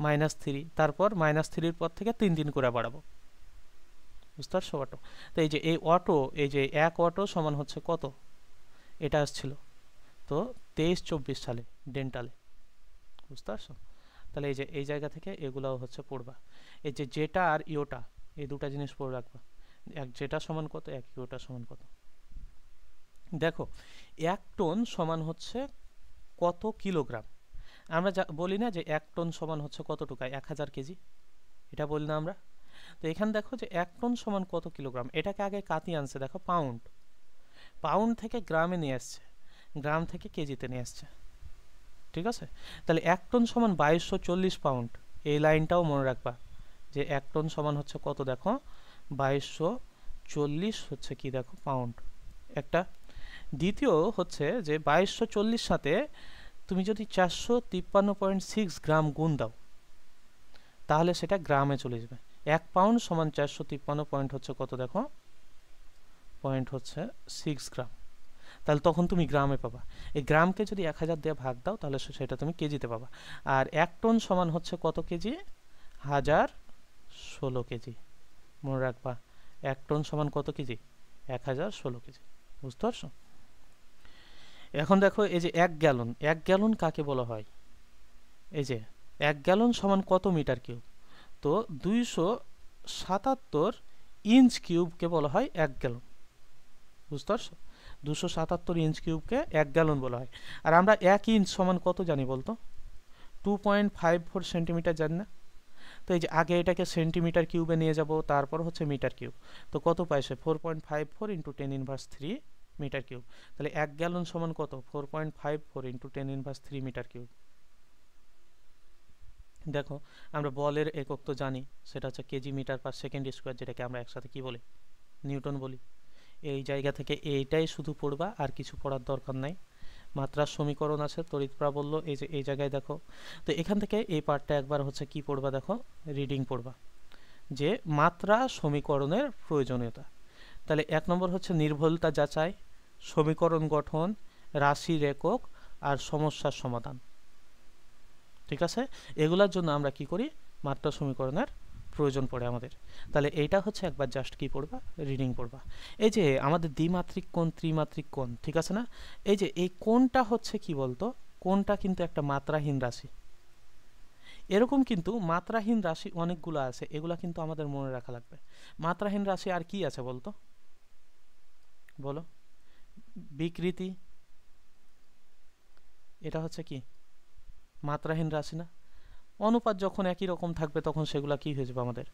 -3, তারপর -3-র পর থেকে 3 করে বাড়াবো। বুঝতে পারছো অটো? তো এই যে এই অটো, এই যে 1 অটো সমান হচ্ছে কত, এটা আসছিল তো 23-24 সালে ডেন্টালে। বুঝতে পারছো? তাহলে এই যে এই জায়গা থেকে এগুলাও হচ্ছে পড়বা। এই যে জেটা আর ইওটা, এই দুটা জিনিস পড়ে রাখবা। এক জেটা সমান কত, এক ইওটা সমান কত। দেখো 1 টন সমান হচ্ছে কত কিলোগ্রাম। আমরা বলি না যে 1 টন সমান হচ্ছে কত টুকায়, 1000 কেজি, এটা বলি না আমরা? তো এখানে দেখো যে 1 টন সমান কত কিলোগ্রাম, এটাকে আগে কাতি আনছে, দেখো পাউন্ড, পাউন্ড থেকে গ্রামে নিয়ে আসছে, গ্রাম থেকে কেজিতে নিয়ে আসছে। ঠিক আছে? তাহলে 1 টন সমান 2240 পাউন্ড, এই লাইনটাও মনে রাখবা যে 1 টন সমান হচ্ছে কত, দেখো 2240 হচ্ছে কি, দেখো পাউন্ড একটা। দ্বিতীয় হচ্ছে যে 2240 সাথে তুমি যদি 453.6 গ্রাম গুণ দাও তাহলে সেটা গ্রামে চলে যাবে। 1 পাউন্ড সমান 453 পয়েন্ট হচ্ছে কত, দেখো পয়েন্ট হচ্ছে 6 গ্রাম। তাহলে তখন তুমি গ্রামে পাবা। এই গ্রামকে যদি 1000 দিয়ে ভাগ দাও তাহলে সেটা তুমি কেজিতে পাবা। আর 1 টন সমান হচ্ছে কত কেজি, 1016 কেজি। মনে রাখবা 1 টন সমান কত কেজি, 1016 কেজি। বুঝতে পারছো? এখন দেখো এই যে 1 গ্যালন, 1 গ্যালন কাকে বলা হয়, এই যে 1 গ্যালন সমান কত মিটার কিউব, তো 277 ইঞ্চ কিউবকে বলা হয় 1 গ্যালন। বুঝতে পারছো? 277 ইঞ্চ কিউবকে 1 গ্যালন বলা হয়। আর আমরা 1 ইঞ্চ সমান কত জানি বলতো, 2.54 সেন্টিমিটার জানি না? তো এই যে আগে এটাকে সেন্টিমিটার কিউবে নিয়ে যাব, তারপর হচ্ছে মিটার কিউব। তো কত পাইছে, 4.54 × 10⁻³ মিটার কিউব। তাহলে 1 গ্যালন সমান কত, 4.54 × 10⁻³ মিটার কিউব। দেখো আমরা বলের একক তো জানি, সেটা হচ্ছে KG metre per second square, যেটাকে আমরা একসাথে কি বলি, নিউটন বলি। এই জায়গা থেকে এইটাই শুধু পড়বা, আর কিছু পড়ার দরকার নাই। মাত্রার সমীকরণ আছে, তড়িৎ প্রাবল্য, এই যে এই জায়গায় দেখো। তো এখান থেকে এই পার্টটা একবার হচ্ছে কি পড়বা, দেখো রিডিং পড়বা যে মাত্রা সমীকরণের প্রয়োজনীয়তা। তাহলে 1 নম্বর হচ্ছে নির্ভুলতা যাচাই, সমীকরণ গঠন, রাশির একক আর সমস্যার সমাধান। ঠিক আছে? এগুলোর জন্য আমরা কি করি, মাত্রা সমীকরণের প্রয়োজন পড়ে আমাদের। তাহলে এইটা হচ্ছে একবার জাস্ট কি পড়বা, রিডিং পড়বা। এই যে আমাদের দ্বিমাত্রিক কোণ, ত্রিমাত্রিক কোণ, ঠিক আছে না? এই যে এই কোণটা হচ্ছে কি বলতো, কোণটা কিন্তু একটা মাত্রাহীন রাশি। এরকম কিন্তু মাত্রাহীন রাশি অনেকগুলো আছে, এগুলা কিন্তু আমাদের মনে রাখা লাগবে। মাত্রাহীন রাশি আর কি আছে বলতো, বলো? বিকৃতি, এটা হচ্ছে কি মাত্রাহীন রাশি না? অনুপাত যখন একই রকম থাকবে তখন সেগুলা কি হয়ে যাবে, আমাদের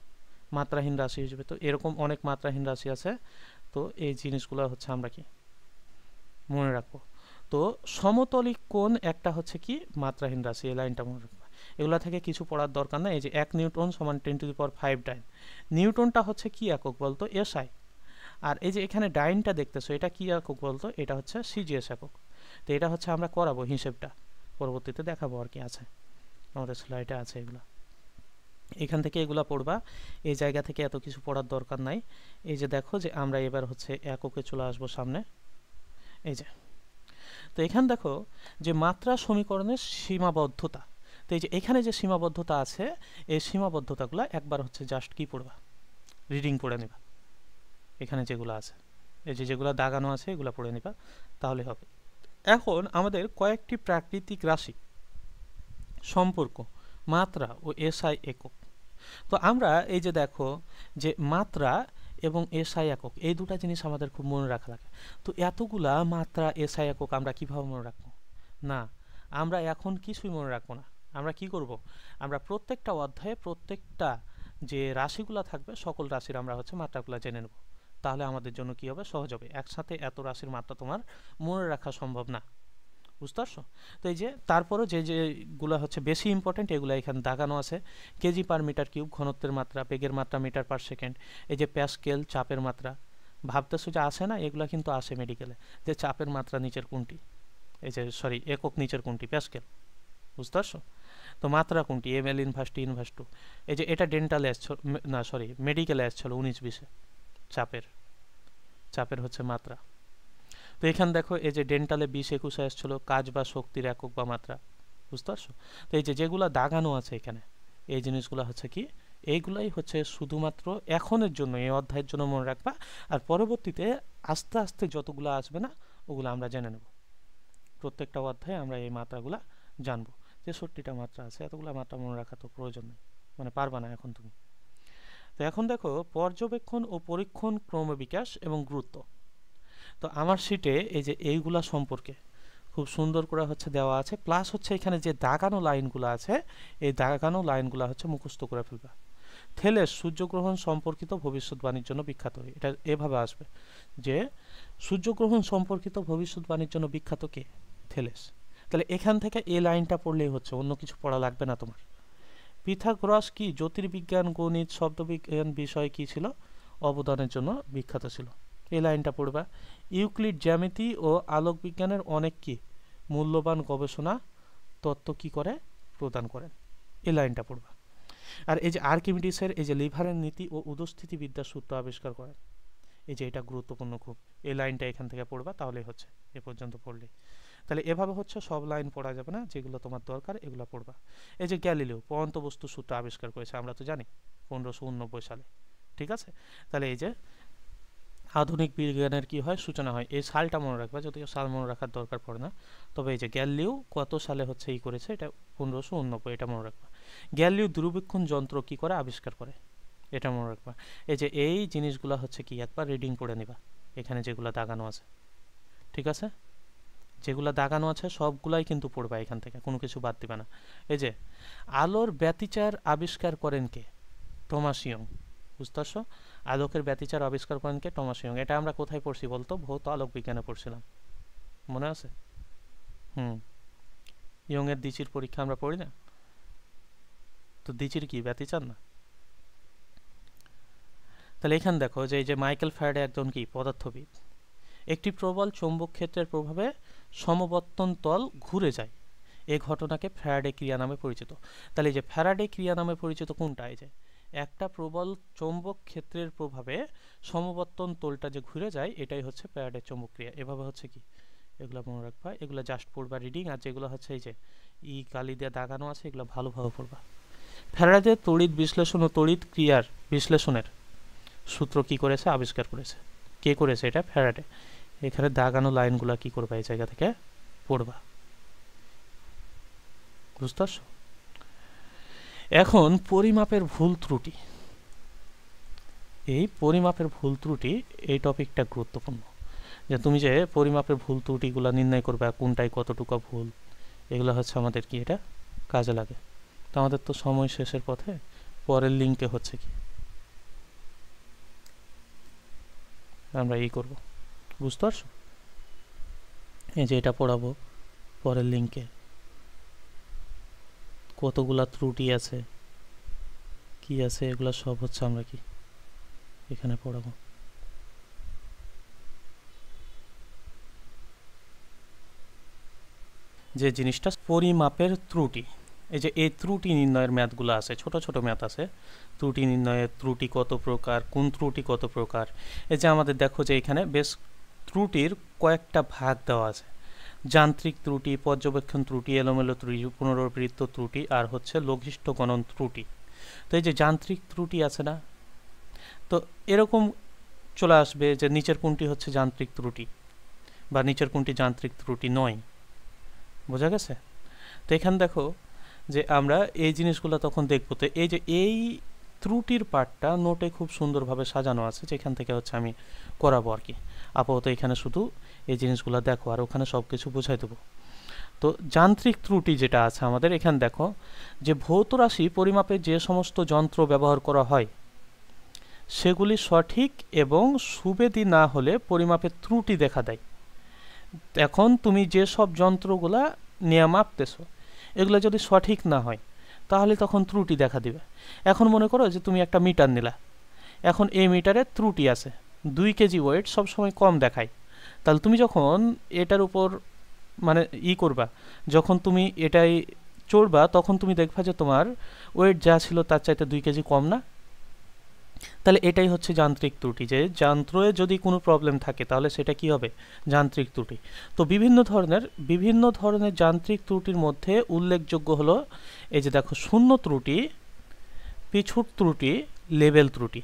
মাত্রাহীন রাশি হয়ে যাবে। তো এরকম অনেক মাত্রাহীন রাশি আছে, তো এই জিনিসগুলো হচ্ছে আমরা কি মনে রাখবো। তো সমতলিক কোণ একটা হচ্ছে কি মাত্রাহীন রাশি, এই লাইনটা মনে রাখবো। এগুলা থেকে কিছু পড়ার দরকার নাই। এই যে 1 নিউটন সমান 10⁵ ডাইন, নিউটনটা হচ্ছে কি একক বলতো, এসআই। আর এই যে এখানে ডাইনটা দেখতেছো, এটা কি একক বলতো, এটা হচ্ছে সিজিএস একক। তো এটা হচ্ছে আমরা করাবো হিসেবটা, পরবর্তীতে দেখাবো আর কি আছে, আমাদের স্লাইডে আছে এগুলো। এখান থেকে এগুলা পড়বা, এই জায়গা থেকে এত কিছু পড়ার দরকার নাই। এই যে দেখো যে আমরা এবার হচ্ছে এককে চলে আসবো সামনে। এই যে তো এখান দেখো যে মাত্রা সমীকরণের সীমাবদ্ধতা। তো এই যে এখানে যে সীমাবদ্ধতা আছে, এই সীমাবদ্ধতাগুলো একবার হচ্ছে জাস্ট কি পড়বা, রিডিং পড়ে নিবা। এখানে যেগুলো আছে, এই যে যেগুলো দাগানো আছে এগুলো পড়ে নিবা, তাহলে হবে। এখন আমাদের কয়েকটি প্রাকৃতিক রাশি সম্পর্ক, মাত্রা ও এসআই একক। তো আমরা এই যে দেখো যে মাত্রা এবং এসআই একক, এই দুটা জিনিস আমাদের খুব মনে রাখা লাগে। তো এতগুলা মাত্রা এসআই একক আমরা কিভাবে মনে রাখবো? না, আমরা এখন কিছুই মনে রাখবো না। আমরা কি করব, আমরা প্রত্যেকটা অধ্যায়ে প্রত্যেকটা যে রাশিগুলো থাকবে সকল রাশির আমরা হচ্ছে মাত্রাগুলো জেনে নেব। তাহলে আমাদের জন্য কি হবে, সহজ হবে। একসাথে এত রাশির মাত্রা তোমার মনে রাখা সম্ভব না। বুঝতে পারছো? তো এই যে তারপরও যে যেগুলো হচ্ছে বেশি ইম্পর্টেন্ট এগুলো এখানে দাগানো আছে। কেজি পার মিটার কিউব ঘনত্বের মাত্রা, বেগের মাত্রা মিটার পার সেকেন্ড, এই যে প্যাসকেল চাপের মাত্রা। ভাবতেছো যে আসে না, এগুলো কিন্তু আসে মেডিকেলে, যে চাপের মাত্রা নিচের কোনটি, এই যে সরি একক নিচের কোনটি, প্যাসকেল। বুঝতে পারছো? তো মাত্রা কোনটি, M L inverse T inverse two. এই যে এটা ডেন্টালে আসছিল, না সরি মেডিকেলে আসছিল 19-20 চাপের হচ্ছে মাত্রা। তো এখানে দেখো এই যে ডেন্টালে 20-21 আসছিল কাজ বা শক্তির একক বা মাত্রা, বুঝতে পারছো? তো এই যে যেগুলা দাগানো আছে এখানে, এই জিনিসগুলো হচ্ছে কি, এইগুলাই হচ্ছে শুধুমাত্র এখনের জন্য, এই অধ্যায়ের জন্য মনে রাখবা। আর পরবর্তীতে আস্তে আস্তে যতগুলো আসবে না ওগুলো আমরা জেনে নেব। প্রত্যেকটা অধ্যায়ে আমরা এই মাত্রাগুলা জানবো। 63টা মাত্রা আছে, এতগুলো মাত্রা মনে রাখা তো প্রয়োজন নেই, মানে পারবা না এখন তুমি। তো এখন দেখো পর্যবেক্ষণ ও পরীক্ষণ ক্রমবিকাশ এবং গুরুত্ব। তো আমার শিটে এই যে এইগুলা সম্পর্কে খুব সুন্দর করে হচ্ছে দেওয়া আছে, প্লাস হচ্ছে এখানে যে দাগানো লাইনগুলো আছে এই দাগানো লাইনগুলো হচ্ছে মুখস্থ করে ফেলবা। থেলেস সূর্যগ্রহণ সম্পর্কিত ভবিষ্যৎবাণীর জন্য বিখ্যাত। এটা এভাবে আসবে যে সূর্যগ্রহণ সম্পর্কিত ভবিষ্যৎবাণীর জন্য বিখ্যাত কে? থেলেস। তাহলে এখান থেকে এই লাইনটা পড়লেই হচ্ছে, অন্য কিছু পড়া লাগবে না তোমার। পিথাগোরাস কি জ্যোতির্বিজ্ঞান, গণিত, শব্দবিজ্ঞান বিষয় কি ছিল? অবদানের জন্য বিখ্যাত ছিল। এই লাইনটা পড়বা। ইউক্লিড জ্যামিতি ও আলোক বিজ্ঞানের অনেক কি মূল্যবান গবেষণা তত্ত্ব কি করে প্রদান করেন, এই লাইনটা পড়বা। আর এই যে আর্কিমিডিসের এই যে লিভারের নীতি ও উদস্থিতিবিদ্যার সূত্র আবিষ্কার করেন, এই যে এটা গুরুত্বপূর্ণ খুব, এই লাইনটা এখান থেকে পড়বা, তাহলেই হচ্ছে এ পর্যন্ত পড়লে। তাহলে এভাবে হচ্ছে সব লাইন পড়া যাবে না, যেগুলো তোমার দরকার এগুলো পড়বা। এই যে গ্যালিলিও পরন্ত বস্তু সূত্র আবিষ্কার করেছে, আমরা তো জানি 1589 সালে, ঠিক আছে? তাহলে এই যে আধুনিক বিজ্ঞানের কি হয় সূচনা হয়, এই সালটা মনে রাখবা, যদিও সাল মনে রাখার দরকার পড়ে না। তবে এই যে গ্যালিলিও কত সালে হচ্ছে ই করেছে, এটা 1589, এটা মনে রাখবা। গ্যালিলিও দূরবীক্ষণ যন্ত্র কি করে আবিষ্কার করে, এটা মনে রাখবা। এই যে এই জিনিসগুলো হচ্ছে কি একবার রিডিং পড়ে নিবা, এখানে যেগুলো দাগানো আছে, ঠিক আছে? যেগুলো দাগানো আছে সবগুলাই কিন্তু পড়বা, এখান থেকে কোনো কিছু বাদ দিবা না। এই যে আলোর ব্যতিচার আবিষ্কার করেন কে? টমাস ইয়ং, বুঝতে পারছো? আলোকের ব্যতিচার আবিষ্কার করেন কে? Thomas young. এটা আমরা কোথায় পড়ছি বলতো? ভৌত আলোক বিজ্ঞানে পড়ছিলাম, মনে আছে? ইয়ং এর দ্বিচির পরীক্ষা আমরা পড়ি না? তো দ্বিচির কি ব্যতিচার না? তাহলে এখানে দেখো যে এই যে মাইকেল ফ্যারাডে একজন কি পদার্থবিদ। একটি প্রবল চৌম্বক ক্ষেত্রের প্রভাবে সমবর্তন তল ঘুরে যায়, এই ঘটনাকে ফ্যারাডে ক্রিয়া নামে পরিচিত। তাহলে এই যে ফ্যারাডে ক্রিয়া নামে পরিচিত কোনটা? এই যে একটা প্রবল চৌম্বক ক্ষেত্রের প্রভাবে সমবর্তন তলটা যে ঘুরে যায়, এটাই হচ্ছে ফ্যারাডের চৌম্বক ক্রিয়া। এভাবে হচ্ছে কি, এগুলো মনে রাখবা, এগুলো জাস্ট পড়বা রিডিং। আর যেগুলো হচ্ছে এই যে ই কালি দিয়ে দাগানো আছে এগুলো ভালোভাবে পড়বা। ফ্যারাডে তড়িৎ বিশ্লেষণ ও তড়িৎ ক্রিয়ার বিশ্লেষণের সূত্র কি করেছে? আবিষ্কার করেছে। কে করেছে এটা? ফ্যারাডে। এখানে দাগানো লাইনগুলো কি করবা, এই জায়গা থেকে পড়বা, বুঝতে পারছো? এখন পরিমাপের ভুল ত্রুটি, এই পরিমাপের ভুল ত্রুটি এই টপিকটা গুরুত্বপূর্ণ, যে তুমি যে পরিমাপের ভুল ত্রুটিগুলো নির্ণয় করবে, কোনটায় কতটুকু ভুল, এগুলো হচ্ছে আমাদের কি এটা কাজে লাগে। তো আমাদের তো সময় শেষের পথে, পরের লিঙ্কে হচ্ছে কি আমরা এই করব, বুঝতে পারছো? এই যে এটা পড়াবো পরের লিঙ্কে, কতগুলা ত্রুটি আছে কি আছে এগুলা সব হচ্ছে আমরা কি এখানে পড়াবো। যে জিনিসটা পরিমাপের ত্রুটি, এই যে এই ত্রুটি নির্ণয়ের ম্যাথগুলো আছে, ছোট ছোট ম্যাথ আছে, ত্রুটি নির্ণয়ের ত্রুটি কত প্রকার, কোন ত্রুটি কত প্রকার। এই যে আমাদের দেখো যে এখানে বেশ ত্রুটির কয়েকটা ভাগ দেওয়া আছে, যান্ত্রিক ত্রুটি, পর্যবেক্ষণ ত্রুটি, এলোমেলো ত্রুটি, পুনরাবৃত্ত ত্রুটি, আর হচ্ছে লঘিষ্ঠ গণন ত্রুটি। তো এই যে যান্ত্রিক ত্রুটি আছে না, তো এরকম চলে আসবে যে নিচের কোনটি হচ্ছে যান্ত্রিক ত্রুটি বা নিচের কোনটি যান্ত্রিক ত্রুটি নয়, বোঝা গেছে? তো এখানে দেখো যে আমরা এই জিনিসগুলো তখন দেখবো। তো এই যে এই ত্রুটির পার্টটা নোটে খুব সুন্দরভাবে সাজানো আছে, যেখান থেকে হচ্ছে আমি করাবো আর কি। আপাতত এখানে শুধু এই জিনিসগুলো দেখো, আর ওখানে সব কিছু বুঝাই দেবো। তো যান্ত্রিক ত্রুটি যেটা আছে আমাদের এখানে দেখো যে ভৌত রাশি পরিমাপে যে সমস্ত যন্ত্র ব্যবহার করা হয় সেগুলি সঠিক এবং সুবেদী না হলে পরিমাপের ত্রুটি দেখা দেয়। এখন তুমি যে সব যন্ত্রগুলা নিয়ে মাপতেছো এগুলো যদি সঠিক না হয় তাহলে তখন ত্রুটি দেখা দিবে। এখন মনে করো যে তুমি একটা মিটার নিলা, এখন এই মিটারে ত্রুটি আছে, 2 কেজি ওয়েট সবসময় কম দেখায়। তাহলে তুমি যখন এটার উপর মানে করবা, যখন তুমি এটাই চড়বা তখন তুমি দেখবা যে তোমার ওয়েট যা ছিল তার চাইতে 2 কেজি কম না। তাহলে এটাই হচ্ছে যান্ত্রিক ত্রুটি, যে যন্ত্রে যদি কোনো প্রবলেম থাকে তাহলে সেটা কি হবে, যান্ত্রিক ত্রুটি। তো বিভিন্ন ধরনের যান্ত্রিক ত্রুটির মধ্যে উল্লেখযোগ্য হলো এই যে দেখো শূন্য ত্রুটি, পিছুট ত্রুটি, লেবেল ত্রুটি।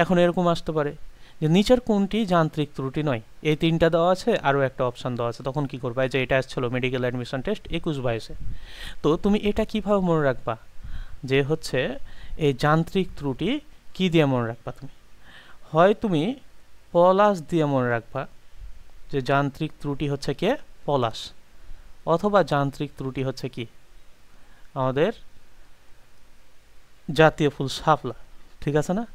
এখন এরকম আসতে পারে যে নিচের কোনটি যান্ত্রিক ত্রুটি নয়, এই তিনটা দেওয়া আছে, আরও একটা অপশান দেওয়া আছে, তখন কি করবা, যে এটা আসছিল মেডিকেল অ্যাডমিশন টেস্ট 21-22-এ। তো তুমি এটা কিভাবে মনে রাখবা যে হচ্ছে এই যান্ত্রিক ত্রুটি কি দিয়ে মনে রাখবা, তুমি হয় তুমি পলাশ দিয়ে মনে রাখবা যে যান্ত্রিক ত্রুটি হচ্ছে কে, পলাশ, অথবা যান্ত্রিক ত্রুটি হচ্ছে কি আমাদের জাতীয় ফুল শাপলা, ঠিক আছে না?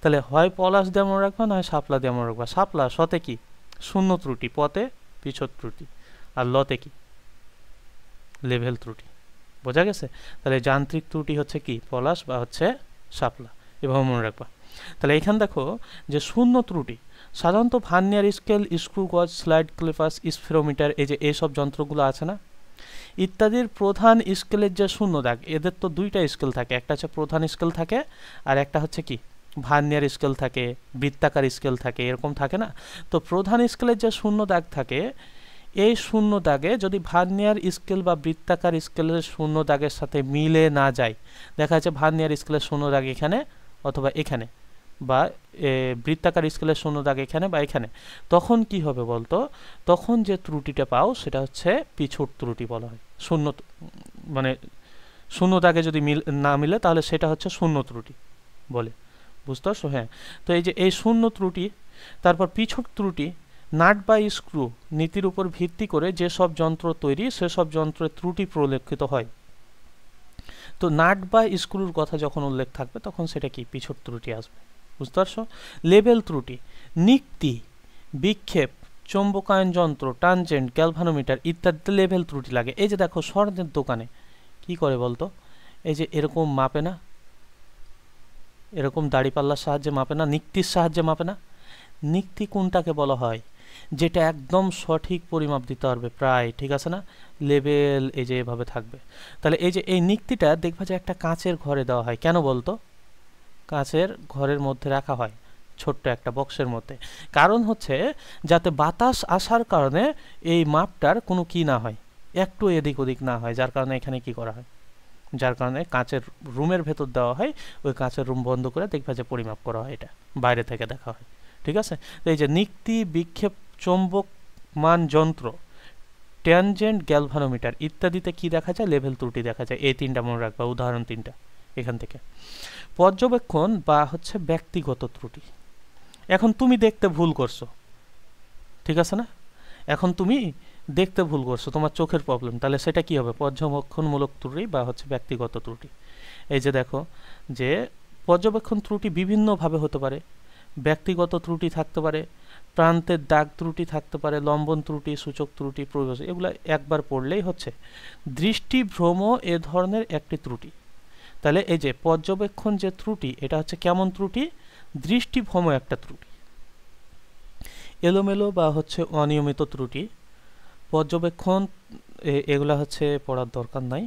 তাহলে হয় পলাশ দিয়ে মনে রাখবা, নয় শাপলা দিয়ে মনে রাখবা। শাপলা শতে কি শূন্য ত্রুটি, পতে পিছট ত্রুটি, আর লতে কি লেভেল ত্রুটি। বোঝা গেছে? তাহলে যান্ত্রিক ত্রুটি হচ্ছে কি পলাশ বা হচ্ছে শাপলা, এভাবে মনে রাখবা। তাহলে এখানে দেখো যে শূন্য ত্রুটি সাধারণত ভার্নিয়ার স্কেল, স্ক্রু গজ, স্লাইড ক্লিপার্স, স্পিরোমিটার, এই যে এইসব যন্ত্রগুলো আছে না ইত্যাদির প্রধান স্কেলের যে শূন্য দাগ, এদের তো দুইটা স্কেল থাকে, একটা হচ্ছে প্রধান স্কেল থাকে আর একটা হচ্ছে কি ভার্নিয়ার স্কেল থাকে, বৃত্তাকার স্কেল থাকে, এরকম থাকে না? তো প্রধান স্কেলের যে শূন্য দাগ থাকে, এই শূন্য দাগে যদি ভার্নিয়ার স্কেল বা বৃত্তাকার স্কেলের শূন্য দাগের সাথে মিলে না যায়, দেখা যাচ্ছে ভার্নিয়ার স্কেলের শূন্য দাগ এখানে অথবা এখানে, বা বৃত্তাকার স্কেলের শূন্য দাগ এখানে বা এখানে, তখন কি হবে বলতো, তখন যে ত্রুটিটা পাও সেটা হচ্ছে পিছুট ত্রুটি বলা হয়। মানে শূন্য দাগে যদি না মিলে তাহলে সেটা হচ্ছে শূন্য ত্রুটি বলে, বুঝতে পারছো? হ্যাঁ, তো এই যে এই শূন্য ত্রুটি, তারপর পিছুট ত্রুটি, নাট বা স্ক্রু নীতির উপর ভিত্তি করে যেসব যন্ত্র তৈরি সেসব যন্ত্রের ত্রুটি পরিলক্ষিত হয়। তো নাট বা স্ক্রুর কথা যখন উল্লেখ থাকবে তখন সেটা কি পিছুট ত্রুটি আসবে, বুঝতে পারছো? লেবেল ত্রুটি নিক্তি, বিক্ষেপ, চৌম্বকায়ন যন্ত্র, টানজেন্ট, গ্যালভানোমিটার ইত্যাদিতে লেবেল ত্রুটি লাগে। এই যে দেখো স্বর্ণের দোকানে কি করে বলতো, এই যে এরকম মাপে না, এরকম দাড়িপাল্লার সাহায্যে মাপে না, নিক্তির সাহায্যে মাপে না। নিক্তি কোনটাকে বলা হয়, যেটা একদম সঠিক পরিমাপ দিতে পারবে প্রায়, ঠিক আছে না? লেবেল এই যে এভাবে থাকবে। তাহলে এই যে এই নিক্তিটা দেখবা যে একটা কাঁচের ঘরে দেওয়া হয়, কেন বলতো? কাঁচের ঘরের মধ্যে রাখা হয়, ছোট্ট একটা বক্সের মধ্যে, কারণ হচ্ছে যাতে বাতাস আসার কারণে এই মাপটার কোনো কি না হয়, একটু এদিক ওদিক না হয়, যার কারণে এখানে কি করা হয়, যার কারণে কাঁচের রুমের ভেতর দেওয়া হয়, ওই কাঁচের রুম বন্ধ করে দেখবা যে পরিমাপ করা হয়, এটা বাইরে থেকে দেখা হয়, ঠিক আছে? তো এই যে নিক্তি, বিক্ষেপ, চৌম্বক মান যন্ত্র, ট্যানজেন্ট, গ্যালভানোমিটার ইত্যাদিতে কি দেখা যায়, লেভেল ত্রুটি দেখা যায়। এই তিনটা মনে রাখবা, উদাহরণ তিনটা এখান থেকে। পর্যবেক্ষণ বা হচ্ছে ব্যক্তিগত ত্রুটি, এখন তুমি দেখতে ভুল করছো, ঠিক আছে না? এখন তুমি দেখতে ভুল করছো, তোমার চোখের প্রবলেম, তাহলে সেটা কি হবে, পর্যবেক্ষণমূলক ত্রুটি বা হচ্ছে ব্যক্তিগত ত্রুটি। এই যে দেখো যে পর্যবেক্ষণ ত্রুটি বিভিন্নভাবে হতে পারে, ব্যক্তিগত ত্রুটি থাকতে পারে, প্রান্তের দাগ ত্রুটি থাকতে পারে, লম্বন ত্রুটি, সূচক ত্রুটি, প্রয়োজন, এগুলো একবার পড়লেই হচ্ছে। দৃষ্টিভ্রম এ ধরনের একটি ত্রুটি। তাহলে এই যে পর্যবেক্ষণ যে ত্রুটি, এটা হচ্ছে কেমন ত্রুটি, দৃষ্টিভ্রম একটা ত্রুটি। এলোমেলো বা হচ্ছে অনিয়মিত ত্রুটি, পর্যবেক্ষণ এগুলা হচ্ছে পড়ার দরকার নাই।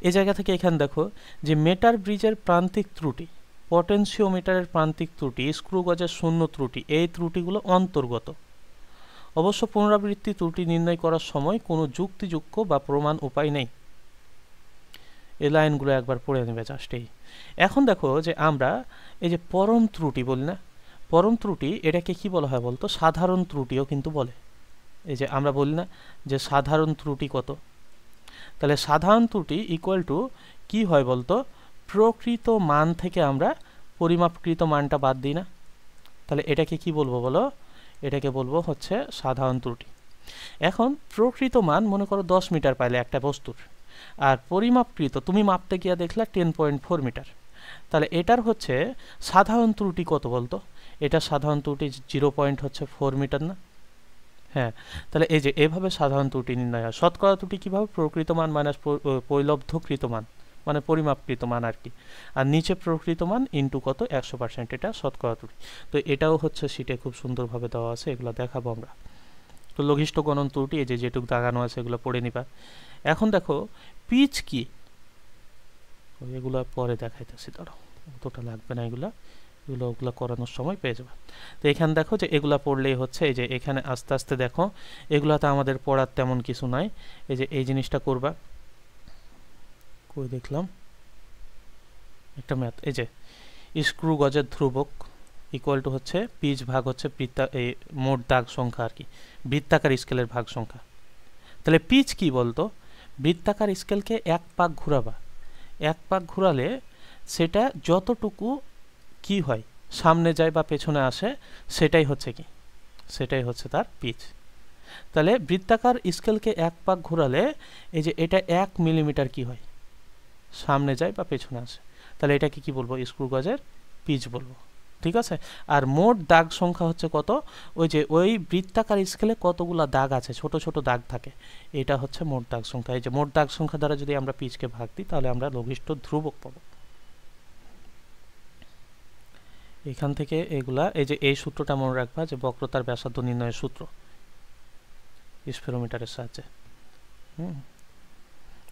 এই জায়গা থেকে এখানে দেখো যে মিটার ব্রিজের প্রান্তিক ত্রুটি, পটেনশিওমিটারের প্রান্তিক ত্রুটি, স্ক্রু গজের শূন্য ত্রুটি, এই ত্রুটিগুলো অন্তর্গত। অবশ্য পুনরাবৃত্তি ত্রুটি নির্ণয় করার সময় কোনো যুক্তিযুক্ত বা প্রমাণ উপায় নেই। এই লাইনগুলো একবার পড়ে নেবে জাস্ট। এখন দেখো যে আমরা এই যে পরম ত্রুটি বলি না, পরম ত্রুটি এটাকে কি বলা হয় বলতো, সাধারণ ত্রুটিও কিন্তু বলে। এই যে আমরা বলি না যে সাধারণ ত্রুটি কত, তাহলে সাধারণ ত্রুটি ইকুয়াল টু কি হয় বলতো, প্রকৃত মান থেকে আমরা পরিমাপকৃত মানটা বাদ দিই না, তাহলে এটাকে কি বলবো বলো, এটাকে বলবো হচ্ছে সাধারণ ত্রুটি। এখন প্রকৃত মান মনে করো 10 মিটার পাইলে একটা বস্তুর, আর পরিমাপকৃত তুমি মাপতে গিয়ে দেখলে 10.4 মিটার, তাহলে এটার হচ্ছে সাধারণ ত্রুটি কত বলতো, এটা সাধারণ ত্রুটি 0.4 মিটার না? হ্যাঁ, তাহলে এই যে এভাবে সাধারণ ত্রুটি নির্ণয় হয়। শতকরা ত্রুটি কীভাবে, প্রকৃত মান মাইনাস পরিলব্ধকৃত মান, মানে পরিমাপকৃত মান আর কি, আর নিচে প্রকৃত মান ইন্টু কত 100%, এটা শতকরা ত্রুটি। তো এটাও হচ্ছে শীটে খুব সুন্দরভাবে দেওয়া আছে, এগুলো দেখাবো আমরা। তো লঘিষ্ঠ গণন ত্রুটি এই যে যেটুক দাগানো আছে এগুলো পড়ে নিবা। এখন দেখো পিচ কি, এগুলো পরে দেখাইতেছি, দাঁড়াও, অতটা লাগবে না, ওগুলো করানোর সময় পেয়ে যাবে। তো এখানে দেখো যে এগুলা পড়লেই হচ্ছে, এই যে এখানে আস্তে আস্তে দেখো এগুলাতে আমাদের পড়ার তেমন কিছু নাই। এই যে এই জিনিসটা করবা, কই দেখলাম একটা ম্যাথ, এই যে স্ক্রু গজের ধ্রুবক ইকুয়াল টু হচ্ছে পিচ ভাগ হচ্ছে এই মোট দাগ সংখ্যা আর কি, বৃত্তাকার স্কেলের ভাগ সংখ্যা। তাহলে পিচ কি বলতো, বৃত্তাকার স্কেলকে এক পাক ঘুরাবা, এক পাক ঘুরালে সেটা যতটুকু কি হয় সামনে যায় বা পেছনে আসে সেটাই হচ্ছে কি, সেটাই হচ্ছে তার পিচ। তাহলে বৃত্তাকার স্কেলকে এক পাক ঘোরালে এই যে এটা 1 মিলিমিটার কি হয়, সামনে যায় বা পেছনে আসে, তাহলে এটাকে কি বলবো, স্ক্রু গজের পিচ বলবো। ঠিক আছে, আর মোট দাগ সংখ্যা হচ্ছে কত, ওই যে ওই বৃত্তাকার স্কেলে কতগুলা দাগ আছে, ছোট ছোট দাগ থাকে, এটা হচ্ছে মোট দাগ সংখ্যা। এই যে মোট দাগ সংখ্যা দ্বারা যদি আমরা পিচকে ভাগ দিই তাহলে আমরা লঘিষ্ঠ ধ্রুবক পাবো। এখান থেকে এগুলা, এই যে এই সূত্রটা মনে রাখবা, যে বক্রতার ব্যাসার্ধ নির্ণয়ের সূত্র স্ফেরোমিটারের সাহায্যে।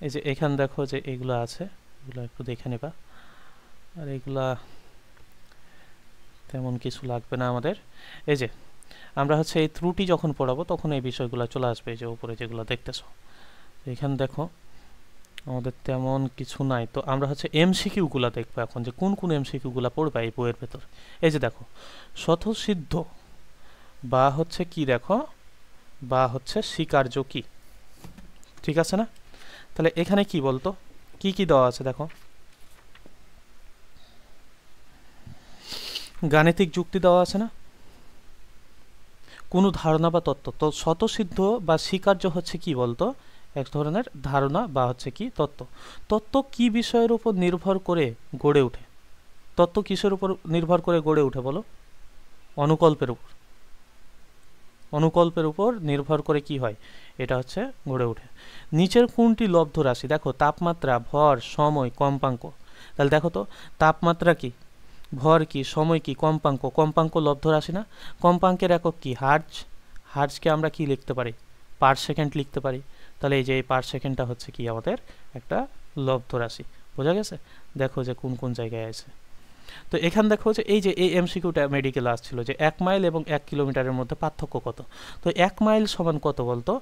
এই যে এখানে দেখো যে এগুলো আছে, এগুলো একটু দেখে নেবা, আর এগুলা তেমন কিছু লাগবে না আমাদের। এই যে আমরা হচ্ছে এই ত্রুটি যখন পড়াবো তখন এই বিষয়গুলো চলে আসবে, এই যে উপরে যেগুলো দেখতেছো। এখানে দেখো আমাদের তেমন কিছু নাই, তো আমরা হচ্ছে এমসিকিউগুলো দেখবো এখন, যে কোন কোন এমসিকিউগুলো পড়বে এই বইয়ের ভেতর। এই যে দেখো স্বতঃসিদ্ধ বা হচ্ছে কি, দেখো বা হচ্ছে স্বীকার্য কি, ঠিক আছে না? তাহলে এখানে কি বলতো, কি কি দেওয়া আছে দেখো, গাণিতিক যুক্তি দেওয়া আছে না, কোনো ধারণা বা তত্ত্ব। তো স্বতঃসিদ্ধ বা স্বীকার্য হচ্ছে কি বলতো, এক ধরনের ধারণা বা হচ্ছে কি তত্ত্ব। তত্ত্ব কি বিষয়ের উপর নির্ভর করে গড়ে ওঠে, তত্ত্ব কিসের উপর নির্ভর করে গড়ে ওঠে বলো, অনুকল্পের উপর, অনুকল্পের উপর নির্ভর করে কি হয়, এটা হচ্ছে গড়ে ওঠে। নিচের কোনটি লব্ধ রাশি, দেখো তাপমাত্রা, ভর, সময়, কম্পাঙ্ক। তাহলে দেখো তো তাপমাত্রা কি, ভর কি, সময় কি, কম্পাঙ্ক, কম্পাঙ্ক লব্ধ রাশি না? কম্পাঙ্কের একক কি, হার্জ, হার্জকে আমরা কি লিখতে পারি, পার সেকেন্ড লিখতে পারি। তাহলে এই যে এই পার সেকেন্ডটা হচ্ছে কি আমাদের একটা লব্ধ রাশি, বোঝা গেছে? দেখো যে কোন কোন জায়গায় আছে। তো এখানে দেখো যে এই যে এই এমসিকিউটা মেডিকেল আসছিল, যে 1 মাইল এবং 1 কিলোমিটারের মধ্যে পার্থক্য কত। তো 1 মাইল সমান কত বলতো,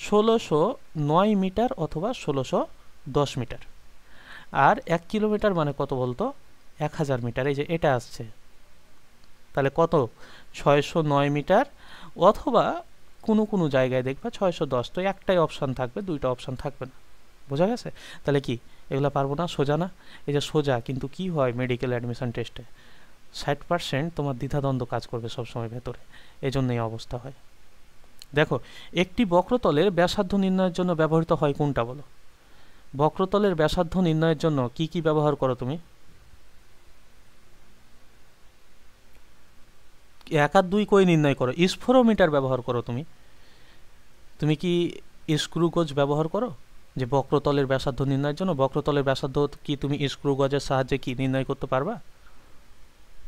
1609 মিটার অথবা 1610 মিটার। আর 1 কিলোমিটার মানে কত বলতো, 1000 মিটার। এই যে এটা আসছে, তাহলে কত, 609 মিটার অথবা কোনো কোনো জায়গায় দেখবা 610। তো একটাই অপশান থাকবে, দুইটা অপশান থাকবে না, বোঝা গেছে? তাহলে কি এগুলো পারবো না, সোজা না? এই যে সোজা, কিন্তু কি হয় মেডিকেল অ্যাডমিশন টেস্টে 60% তোমার দ্বিধাদ্বন্দ্ব কাজ করবে সবসময় ভেতরে, এজন্যই অবস্থা হয়। দেখো একটি বক্রতলের ব্যাসার্ধ নির্ণয়ের জন্য ব্যবহৃত হয় কোনটা বলো, বক্রতলের ব্যাসার্ধ নির্ণয়ের জন্য কি কি ব্যবহার করো তুমি? 1 আর 2 কই নির্ণয় করো, স্ফেরোমিটার ব্যবহার করো তুমি। তুমি কি স্ক্রু গজ ব্যবহার করো যে বক্রতলের ব্যাসার্ধ নির্ণয়ের জন্য? বক্রতলের ব্যাসার্ধ কি তুমি স্ক্রু গজের সাহায্যে কি নির্ণয় করতে পারবা?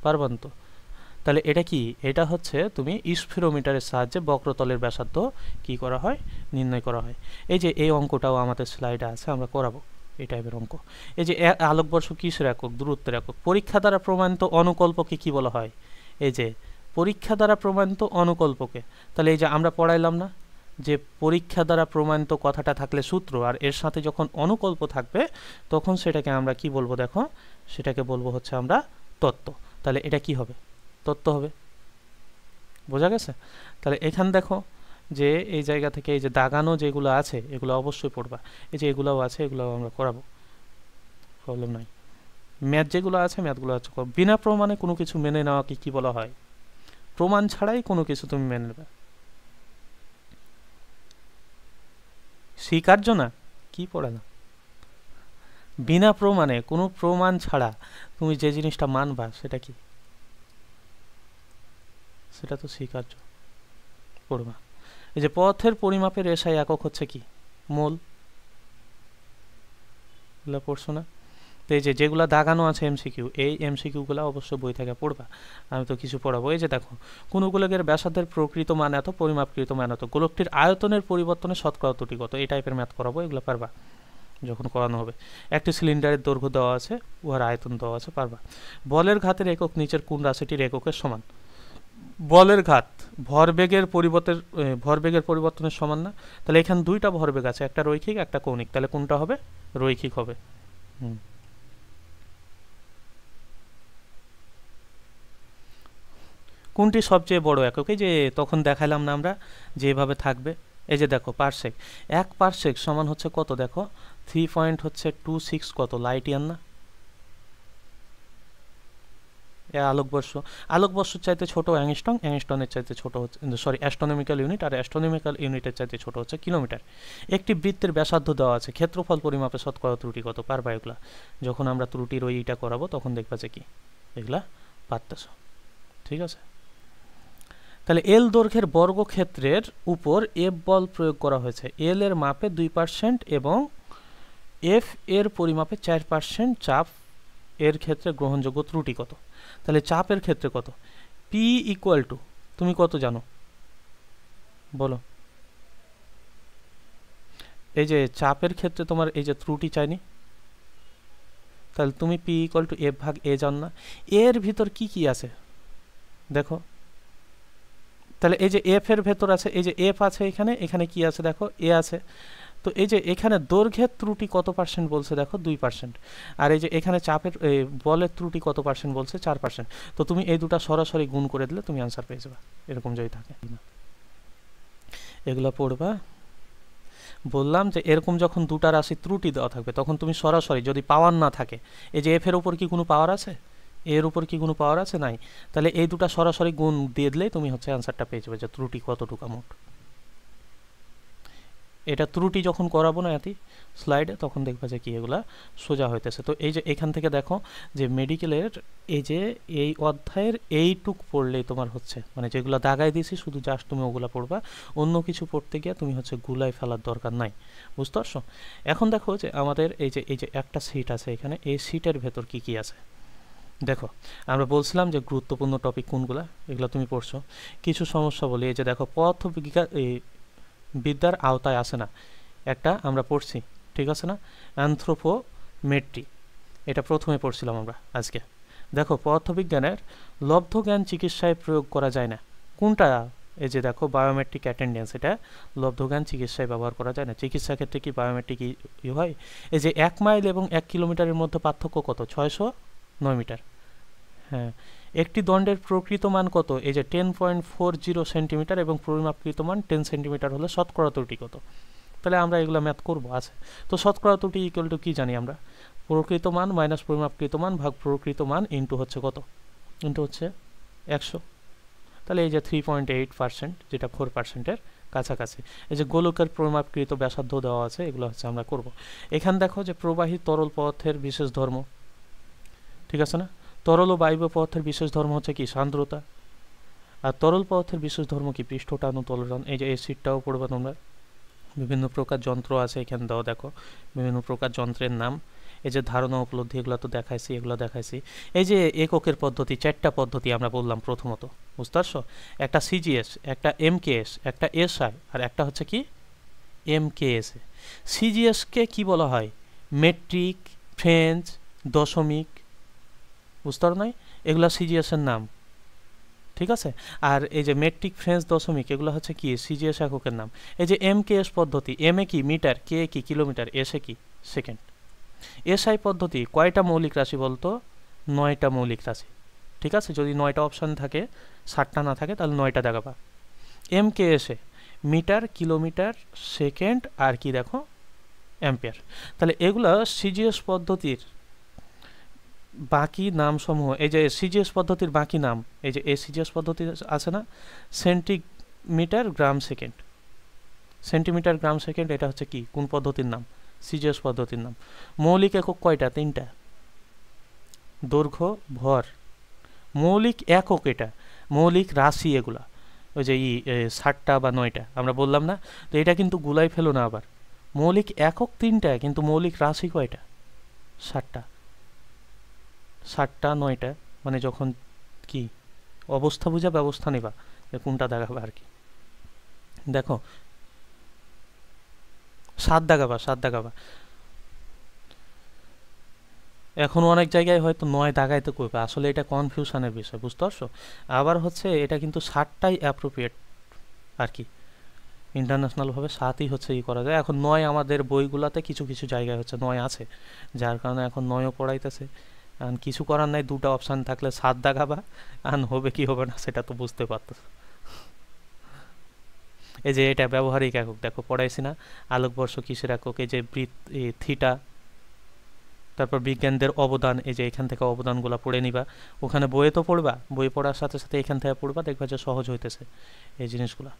পারবান তো। তাহলে এটা কি, এটা হচ্ছে তুমি স্ফেরোমিটারের সাহায্যে বক্রতলের ব্যাসার্ধ কি করা হয়, নির্ণয় করা হয়। এই যে এই অঙ্কটাও আমাদের স্লাইডে আছে, আমরা করাবো এই টাইপের অঙ্ক। এই যে আলোকবর্ষ কিসের একক, দূরত্বের একক। পরীক্ষা দ্বারা প্রমাণিত অনুকল্পকে কি বলা হয়, এই যে পরীক্ষা দ্বারা প্রমাণিত অনুকল্পকে। তাহলে এই যে আমরা পড়াইলাম না যে পরীক্ষা দ্বারা প্রমাণিত কথাটা থাকলে সূত্র, আর এর সাথে যখন অনুকল্প থাকবে তখন সেটাকে আমরা কি বলবো, দেখো সেটাকে বলবো হচ্ছে আমরা তত্ত্ব। তাহলে এটা কি হবে, তত্ত্ব হবে, বোঝা গেছে? তাহলে এখানে দেখো যে এই জায়গা থেকে এই যে দাগানো যেগুলো আছে এগুলো অবশ্যই পড়বা। এই যে এগুলোও আছে, এগুলোও আমরা করাবো, প্রবলেম নাই। ম্যাথ যেগুলো আছে ম্যাথগুলো হচ্ছে বিনা প্রমাণে কোনো কিছু মেনে নেওয়াকে কি বলা হয়, প্রমাণ ছাড়াই কোনো কিছু তুমি মেনে নেবে, স্বীকার্য না, কি পড়ে না, বিনা প্রমাণে কোনো প্রমাণ ছাড়া তুমি যে জিনিসটা মানবা সেটা কি, সেটা তো স্বীকার্য, পড়বা। এই যে পথের পরিমাপের এসআই একক হচ্ছে কি, মোল, এগুলো পড়ছো না? তো এই যে যেগুলো দাগানো আছে এমসিকিউ, এই এমসিকিউগুলো অবশ্যই বই থেকে পড়বা, আমি তো কিছু পড়াবো। এই যে দেখো কোন গোলকের ব্যাসার্ধের প্রকৃত মান এত, পরিমাপকৃত মান এত, গোলকটির আয়তনের পরিবর্তনে শতকরা ত্রুটি কত, এই টাইপের ম্যাথ করাবো, এগুলো পারবা। যখন করানো হবে। একটি সিলিন্ডারের দৈর্ঘ্য দেওয়া আছে, উহার আয়তন দেওয়া আছে, পারবা। বলের ঘাতের একক নিচের কোন রাশিটির এককের সমান? বলের ঘাত ভরবেগের পরিবর্তনের সমান না? তাহলে এখানে দুইটা ভরবেগ আছে, একটা রৈখিক একটা কৌণিক, তাহলে কোনটা হবে? রৈখিক হবে। কোনটি সবচেয়ে বড় একক? এই যে তখন দেখালাম না আমরা যেভাবে থাকবে, এই যে দেখো পারসেক, 1 পারসেক সমান হচ্ছে কত? দেখো 3.26 কত লাইট ইয়ার না? আলোকবর্ষের চাইতে ছোট অ্যাংস্টনের চাইতে ছোট হচ্ছে, সরি, অ্যাস্ট্রোনমিক্যাল ইউনিট, আর অ্যাস্ট্রোনমিক্যাল ইউনিটের চাইতে ছোট হচ্ছে কিলোমিটার। একটি বৃত্তের ব্যাসার্ধ দেওয়া আছে, ক্ষেত্রফল পরিমাপে শতকরা ত্রুটি কত? পারবা এগুলা? যখন আমরা ত্রুটির ওইটা করাবো তখন দেখবা যে কি এগুলা পারতেছ। ঠিক আছে, তাহলে এল দৈর্ঘ্যের বর্গক্ষেত্রের উপর এফ বল প্রয়োগ করা হয়েছে। এল এর মাপে 2% এবং এফ এর পরিমাপে 4% চাপ এর ক্ষেত্রে গ্রহণযোগ্য ত্রুটি কত? তাহলে চাপের ক্ষেত্রে কত? পি ইকুয়াল টু, তুমি কত জানো বলো? এই যে চাপের ক্ষেত্রে তোমার এই যে ত্রুটি চাইনি, তাহলে তুমি পি ইকুয়াল টু এফ ভাগ এ জান না? এর ভিতর কি কি আছে দেখো, তাহলে এই যে এফ এর ভেতর আছে, এই যে এফ আছে এখানে, এখানে কি আছে দেখো? এ আছে। তো এই যে এখানে দৈর্ঘ্যের ত্রুটি কত পার্সেন্ট বলছে দেখো? 2%। আর এই যে এখানে চাপের বলের ত্রুটি কত পার্সেন্ট বলছে? 4%। তো তুমি এই দুটা সরাসরি গুণ করে দিলে তুমি আনসার পেয়ে যাবে, এরকম যদি থাকে। এগুলো পড়বা। বললাম যে এরকম যখন দুটা রাশি ত্রুটি দেওয়া থাকবে তখন তুমি সরাসরি, যদি পাওয়ার না থাকে, এই যে এফ এর উপর কি কোনো পাওয়ার আছে? এর উপর কি কোনো পাওয়ার আছে? নাই। তাহলে এই দুটা সরাসরি গুণ দিয়ে দিলেই তুমি হচ্ছে অ্যান্সারটা পেয়ে যাবে যে ত্রুটি কতটুকু মোট। এটা ত্রুটি যখন করাবো না এটি স্লাইডে, তখন দেখবা যে কি এগুলা সোজা হইতেছে। তো এই যে এখান থেকে দেখো যে মেডিকেলের এই যে এই অধ্যায়ের এইটুক পড়লেই তোমার হচ্ছে, মানে যেগুলো দাগাই দিয়েছি শুধু জাস্ট তুমি ওগুলা পড়বা, অন্য কিছু পড়তে গিয়ে তুমি হচ্ছে গুলাই ফেলার দরকার নাই। বুঝতে পারছো? এখন দেখো যে আমাদের এই যে একটা সিট আছে এখানে, এই সিটের ভেতর কি কি আছে দেখো। আমরা বলছিলাম যে গুরুত্বপূর্ণ টপিক কোনগুলা, এগুলো তুমি পড়ছো। কিছু সমস্যা বলি, এই যে দেখো বিদ্যার আওতায় আসে না, একটা আমরা পড়ছি, ঠিক আছে না? অ্যানথ্রোপোমেট্রি, এটা প্রথমে পড়ছিলাম আমরা আজকে। দেখো পদার্থবিজ্ঞানের লব্ধ জ্ঞান চিকিৎসায় প্রয়োগ করা যায় না, কোনটা? এই যে দেখো বায়োমেট্রিক অ্যাটেন্ডেন্স, এটা লব্ধ জ্ঞান চিকিৎসায় ব্যবহার করা যায় না। চিকিৎসা ক্ষেত্রে কি বায়োমেট্রিক হয়? এই যে 1 মাইল এবং 1 কিলোমিটারের মধ্যে পার্থক্য কত? 609 মিটার। হ্যাঁ, একটি দণ্ডের প্রকৃত মান কত? এই যে 10.40 সেন্টিমিটার এবং পরিমাপকৃত মান 10 সেন্টিমিটার হলে শতকরা ত্রুটি কত? তাহলে আমরা এগুলো ম্যাথ করবো আছে। তো শতকরা ত্রুটি ইকুয়াল টু কি জানি আমরা? প্রকৃত মান মাইনাস পরিমাপকৃত মান ভাগ প্রকৃত মান ইন্টু হচ্ছে কত? ইন্টু হচ্ছে 100। তাহলে এই যে 3.8%, যেটা 4%-এর কাছাকাছি। এই যে গোলকের পরিমাপকৃত ব্যাসার্ধ দেওয়া আছে, এগুলো হচ্ছে আমরা করব। এখানে দেখো যে প্রবাহী তরল পদার্থের বিশেষ ধর্ম, ঠিক আছে না? তরল ও বায়বীয় পদার্থের বিশেষ ধর্ম হচ্ছে কি? সান্দ্রতা। আর তরল পদার্থের বিশেষ ধর্ম কি? পৃষ্ঠটান ও তলটান। এই যে এই সিটটাও পড়বে তোমরা। বিভিন্ন প্রকার যন্ত্র আছে এখানে দাও, দেখো বিভিন্ন প্রকার যন্ত্রের নাম। এই যে ধারণা উপলব্ধি, এগুলো তো দেখাইছি, এগুলো দেখাইছি। এই যে এককের পদ্ধতি, 4টা পদ্ধতি আমরা বললাম প্রথমত, বুঝতে পারছো? একটা সিজিএস, একটা এমকেএস, একটা এসআই, আর একটা হচ্ছে কি এমকেএস। সিজিএসকে কি বলা হয়? মেট্রিক, ফ্রেঞ্চ, দশমিক, বুঝতে পারো নাই? এগুলো সিজিএস এর নাম, ঠিক আছে? আর এই যে মেট্রিক, ফ্রেঞ্চ, দশমিক, এগুলো হচ্ছে কি সিজিএস এককের নাম। এই যে এমকেএস পদ্ধতি, এম এ কি মিটার, কে কি কিলোমিটার, এস এ কি সেকেন্ড। এসআই পদ্ধতি কয়টা মৌলিক রাশি বলতো? 9টা মৌলিক রাশি, ঠিক আছে? যদি 9টা অপশান থাকে, 7টা না থাকে, তাহলে 9টা দেখাবা। এমকেএস এ মিটার, কিলোমিটার, সেকেন্ড, আর কি দেখো অ্যাম্পিয়ার। তাহলে এগুলো সিজিএস পদ্ধতির বাকি নামসমূহ। এই যে সিজিএস পদ্ধতির বাকি নাম, এই যে সিজিএস পদ্ধতি আছে না, সেন্টিমিটার গ্রাম সেকেন্ড, সেন্টিমিটার গ্রাম সেকেন্ড, এটা হচ্ছে কি কোন পদ্ধতির নাম? সিজিএস পদ্ধতির নাম। মৌলিক একক কয়টা? 3টা। দৈর্ঘ্য, ভর। মৌলিক একক এটা, মৌলিক রাশি এগুলা ওই যে 7টা বা 9টা আমরা বললাম না? তো এটা কিন্তু গুলাই ফেলো না আবার। মৌলিক একক 3টা, কিন্তু মৌলিক রাশি কয়টা? 7টা। 7টা 9টা, মানে যখন কি অবস্থা বুঝা ব্যবস্থা নেবা কোনটা দেখাবে আর কি। দেখো 7 দেখাবা, 7 দেখাবা। এখন অনেক জায়গায় হয়তো 9 দাগাইতে কইবে, আসলে এটা কনফিউশনের বিষয়, বুঝতে পারছো? আবার হচ্ছে এটা কিন্তু 7টাই অ্যাপ্রোপ্রিয়েট আর কি, ইন্টারন্যাশনালভাবে 7ই হচ্ছে করা যায়। এখন 9 আমাদের বইগুলোতে কিছু কিছু জায়গায় হচ্ছে 9 আছে, যার কারণে এখন 9ও পড়াইতেছে। আর কিছু করার নাই, দুটা অপশান থাকলে 7 দাগাবা, আর হবে কি হবে না সেটা তো বুঝতে পারতো। এই যে এটা ব্যবহারিক একক, দেখো পড়াইছি না, আলোকবর্ষ কিসের একক, এই যে থিটা, তারপর বিজ্ঞানদের অবদান, এই যে এখান থেকে অবদানগুলো পড়ে নিবা, ওখানে বইয়ে তো পড়বা, বই পড়ার সাথে সাথে এখান থেকে পড়বা, দেখবা যে সহজ হইতেছে এই জিনিসগুলো।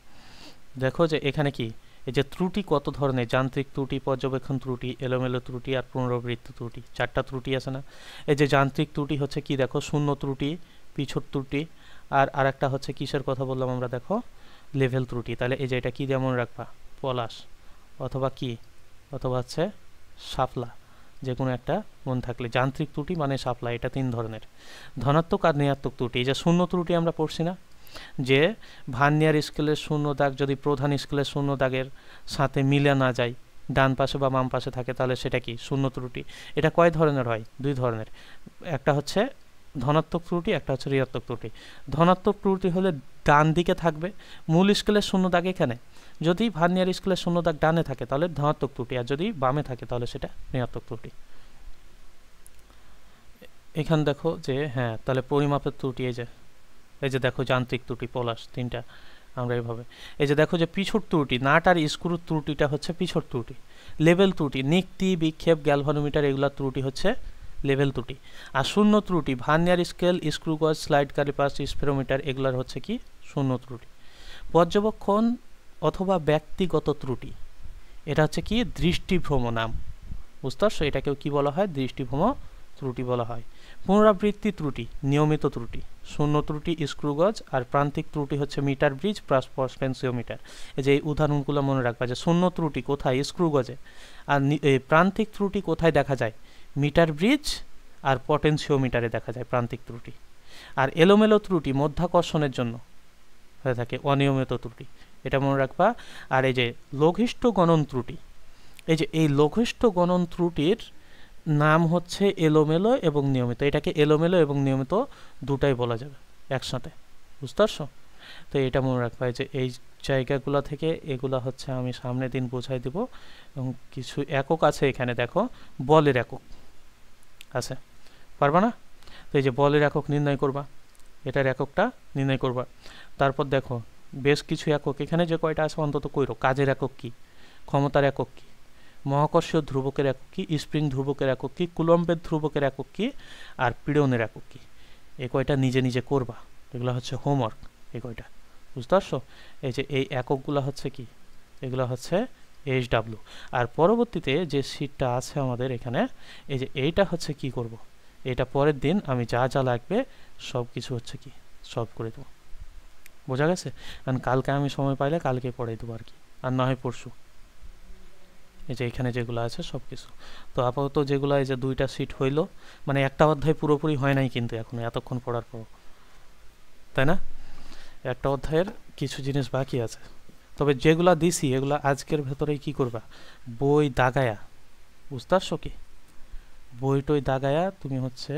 দেখো যে এখানে কি, এই যে ত্রুটি কত ধরনের, যান্ত্রিক ত্রুটি, পর্যবেক্ষণ ত্রুটি, এলোমেলো ত্রুটি আর পুনরাবৃত্তি ত্রুটি, 4টা ত্রুটি আছে না? এই যে যান্ত্রিক ত্রুটি হচ্ছে কি, দেখো শূন্য ত্রুটি, পিছট ত্রুটি, আর আরেকটা হচ্ছে কিসের কথা বললাম আমরা, দেখো লেভেল ত্রুটি। তাহলে এই যে এটা কি যেমন রাখবা, পলাশ অথবা কি, অথবা হচ্ছে শাপলা, যে কোনো একটা মন থাকলে। যান্ত্রিক ত্রুটি মানে শাপলা, এটা 3 ধরনের। ধনাত্মক আর ঋণাত্মক ত্রুটি, এই যে শূন্য ত্রুটি আমরা পড়ছি না, যে ভার্নিয়ার স্কেলের শূন্য দাগ যদি প্রধান স্কেলের শূন্য দাগের সাথে মিলে না যায়, ডান পাশে বা বাম পাশে থাকে, তাহলে সেটা কি শূন্য ত্রুটি। এটা কয় ধরনের হয়, 2 ধরনের, একটা হচ্ছে ধনাত্মক ত্রুটি, একটা হচ্ছে ঋণাত্মক ত্রুটি। ধনাত্মক ত্রুটি হলে ডান দিকে থাকবে, মূল স্কেলের শূন্য দাগ এখানে, যদি ভার্নিয়ার স্কেলের শূন্য দাগ ডানে থাকে তাহলে ধনাত্মক ত্রুটি, আর যদি বামে থাকে তাহলে সেটা ঋণাত্মক ত্রুটি। এখানে দেখো যে হ্যাঁ, তাহলে পরিমাপের ত্রুটি, এই যে দেখো যান্ত্রিক ত্রুটি পলাশ 3টা আমরা এইভাবে। এই যে দেখো যে পিছট ত্রুটি, নাট আর স্ক্রুর ত্রুটিটা হচ্ছে পিছট ত্রুটি। লেভেল ত্রুটি, নিক্তি, বিক্ষেপ, গ্যালভানোমিটার, এগুলা ত্রুটি হচ্ছে লেভেল ত্রুটি। আর শূন্য ত্রুটি, ভার্নিয়ার স্কেল, স্ক্রু গজ, স্লাইড ক্যালিপার, স্পেরোমিটার, এগুলার হচ্ছে কি শূন্য ত্রুটি। পর্যবেক্ষণ অথবা ব্যক্তিগত ত্রুটি, এটা হচ্ছে কি দৃষ্টিভ্রম নাম, বুঝতে পারছো? এটাকেও কি বলা হয়, দৃষ্টিভ্রম ত্রুটি বলা হয়। পুনরাবৃত্তি ত্রুটি, নিয়মিত ত্রুটি। শূন্য ত্রুটি স্ক্রুগজ, আর প্রান্তিক ত্রুটি হচ্ছে মিটার ব্রিজ প্লাস পটেনশিওমিটার। এই যে এই উদাহরণগুলো মনে রাখবা, যে শূন্য ত্রুটি কোথায়, স্ক্রুগজে, আর প্রান্তিক ত্রুটি কোথায় দেখা যায়, মিটার ব্রিজ আর পটেনশিওমিটারে দেখা যায় প্রান্তিক ত্রুটি। আর এলোমেলো ত্রুটি মধ্যাকর্ষণের জন্য হয়ে থাকে, অনিয়মিত ত্রুটি, এটা মনে রাখবা। আর এই যে লঘিষ্ঠ গণন ত্রুটি, এই যে এই লঘিষ্ঠ গণন ত্রুটির নাম হচ্ছে এলোমেলো এবং নিয়মিত। এটাকে এলোমেলো এবং নিয়মিত দুটাই বলা যাবে একসাথে, বুঝতে পারছো? তো এটা মনে রাখবা, যে এই জায়গাগুলো থেকে এগুলা হচ্ছে আমি সামনের দিন বোঝাই দিব। এবং কিছু একক আছে এখানে, দেখো বলের একক আছে, পারবা না? তো এই যে বলের একক নির্ণয় করবা, এটার এককটা নির্ণয় করবা। তারপর দেখো বেশ কিছু একক এখানে যে কয়টা আছে অন্তত কইরো, কাজের একক কি, ক্ষমতার একক কি, মহাকর্ষীয় ধ্রুবকের একক কি, স্প্রিং ধ্রুবকের একক কি, কুলম্বের ধ্রুবকের একক কি, আর পীড়নের একক কি। এই কয়টা নিজে নিজে করবা, এগুলো হচ্ছে হোমওয়ার্ক, এই কয়টা, বুঝতে পারছো? এই যে এই এককগুলো হচ্ছে কি, এগুলো হচ্ছে এইচডাব্লিউ। আর পরবর্তীতে যে শীটটা আছে আমাদের এখানে, এই যে এইটা হচ্ছে কি করব, এটা পরের দিন আমি যা যা লাগবে সব কিছু হচ্ছে কি সলভ করে দেবো, বোঝা গেছে? কারণ কালকে আমি সময় পাইলে কালকে পড়াই দেবো আর কি, আর না হয় পরশু। এই যে এখানে যেগুলো আছে সব কিছু। তো আপাতত যেগুলো, এই যে 2টা সিট হইলো, মানে একটা অধ্যায় পুরোপুরি হয় নাই কিন্তু এখনো, এতক্ষণ পড়ার পর, তাই না? একটা অধ্যায়ের কিছু জিনিস বাকি আছে। তবে যেগুলা দিছি এগুলা আজকের ভেতরেই কি করবা, বই দাগায়া, বুঝতে পারছো কি, বইটই দাগায়া তুমি হচ্ছে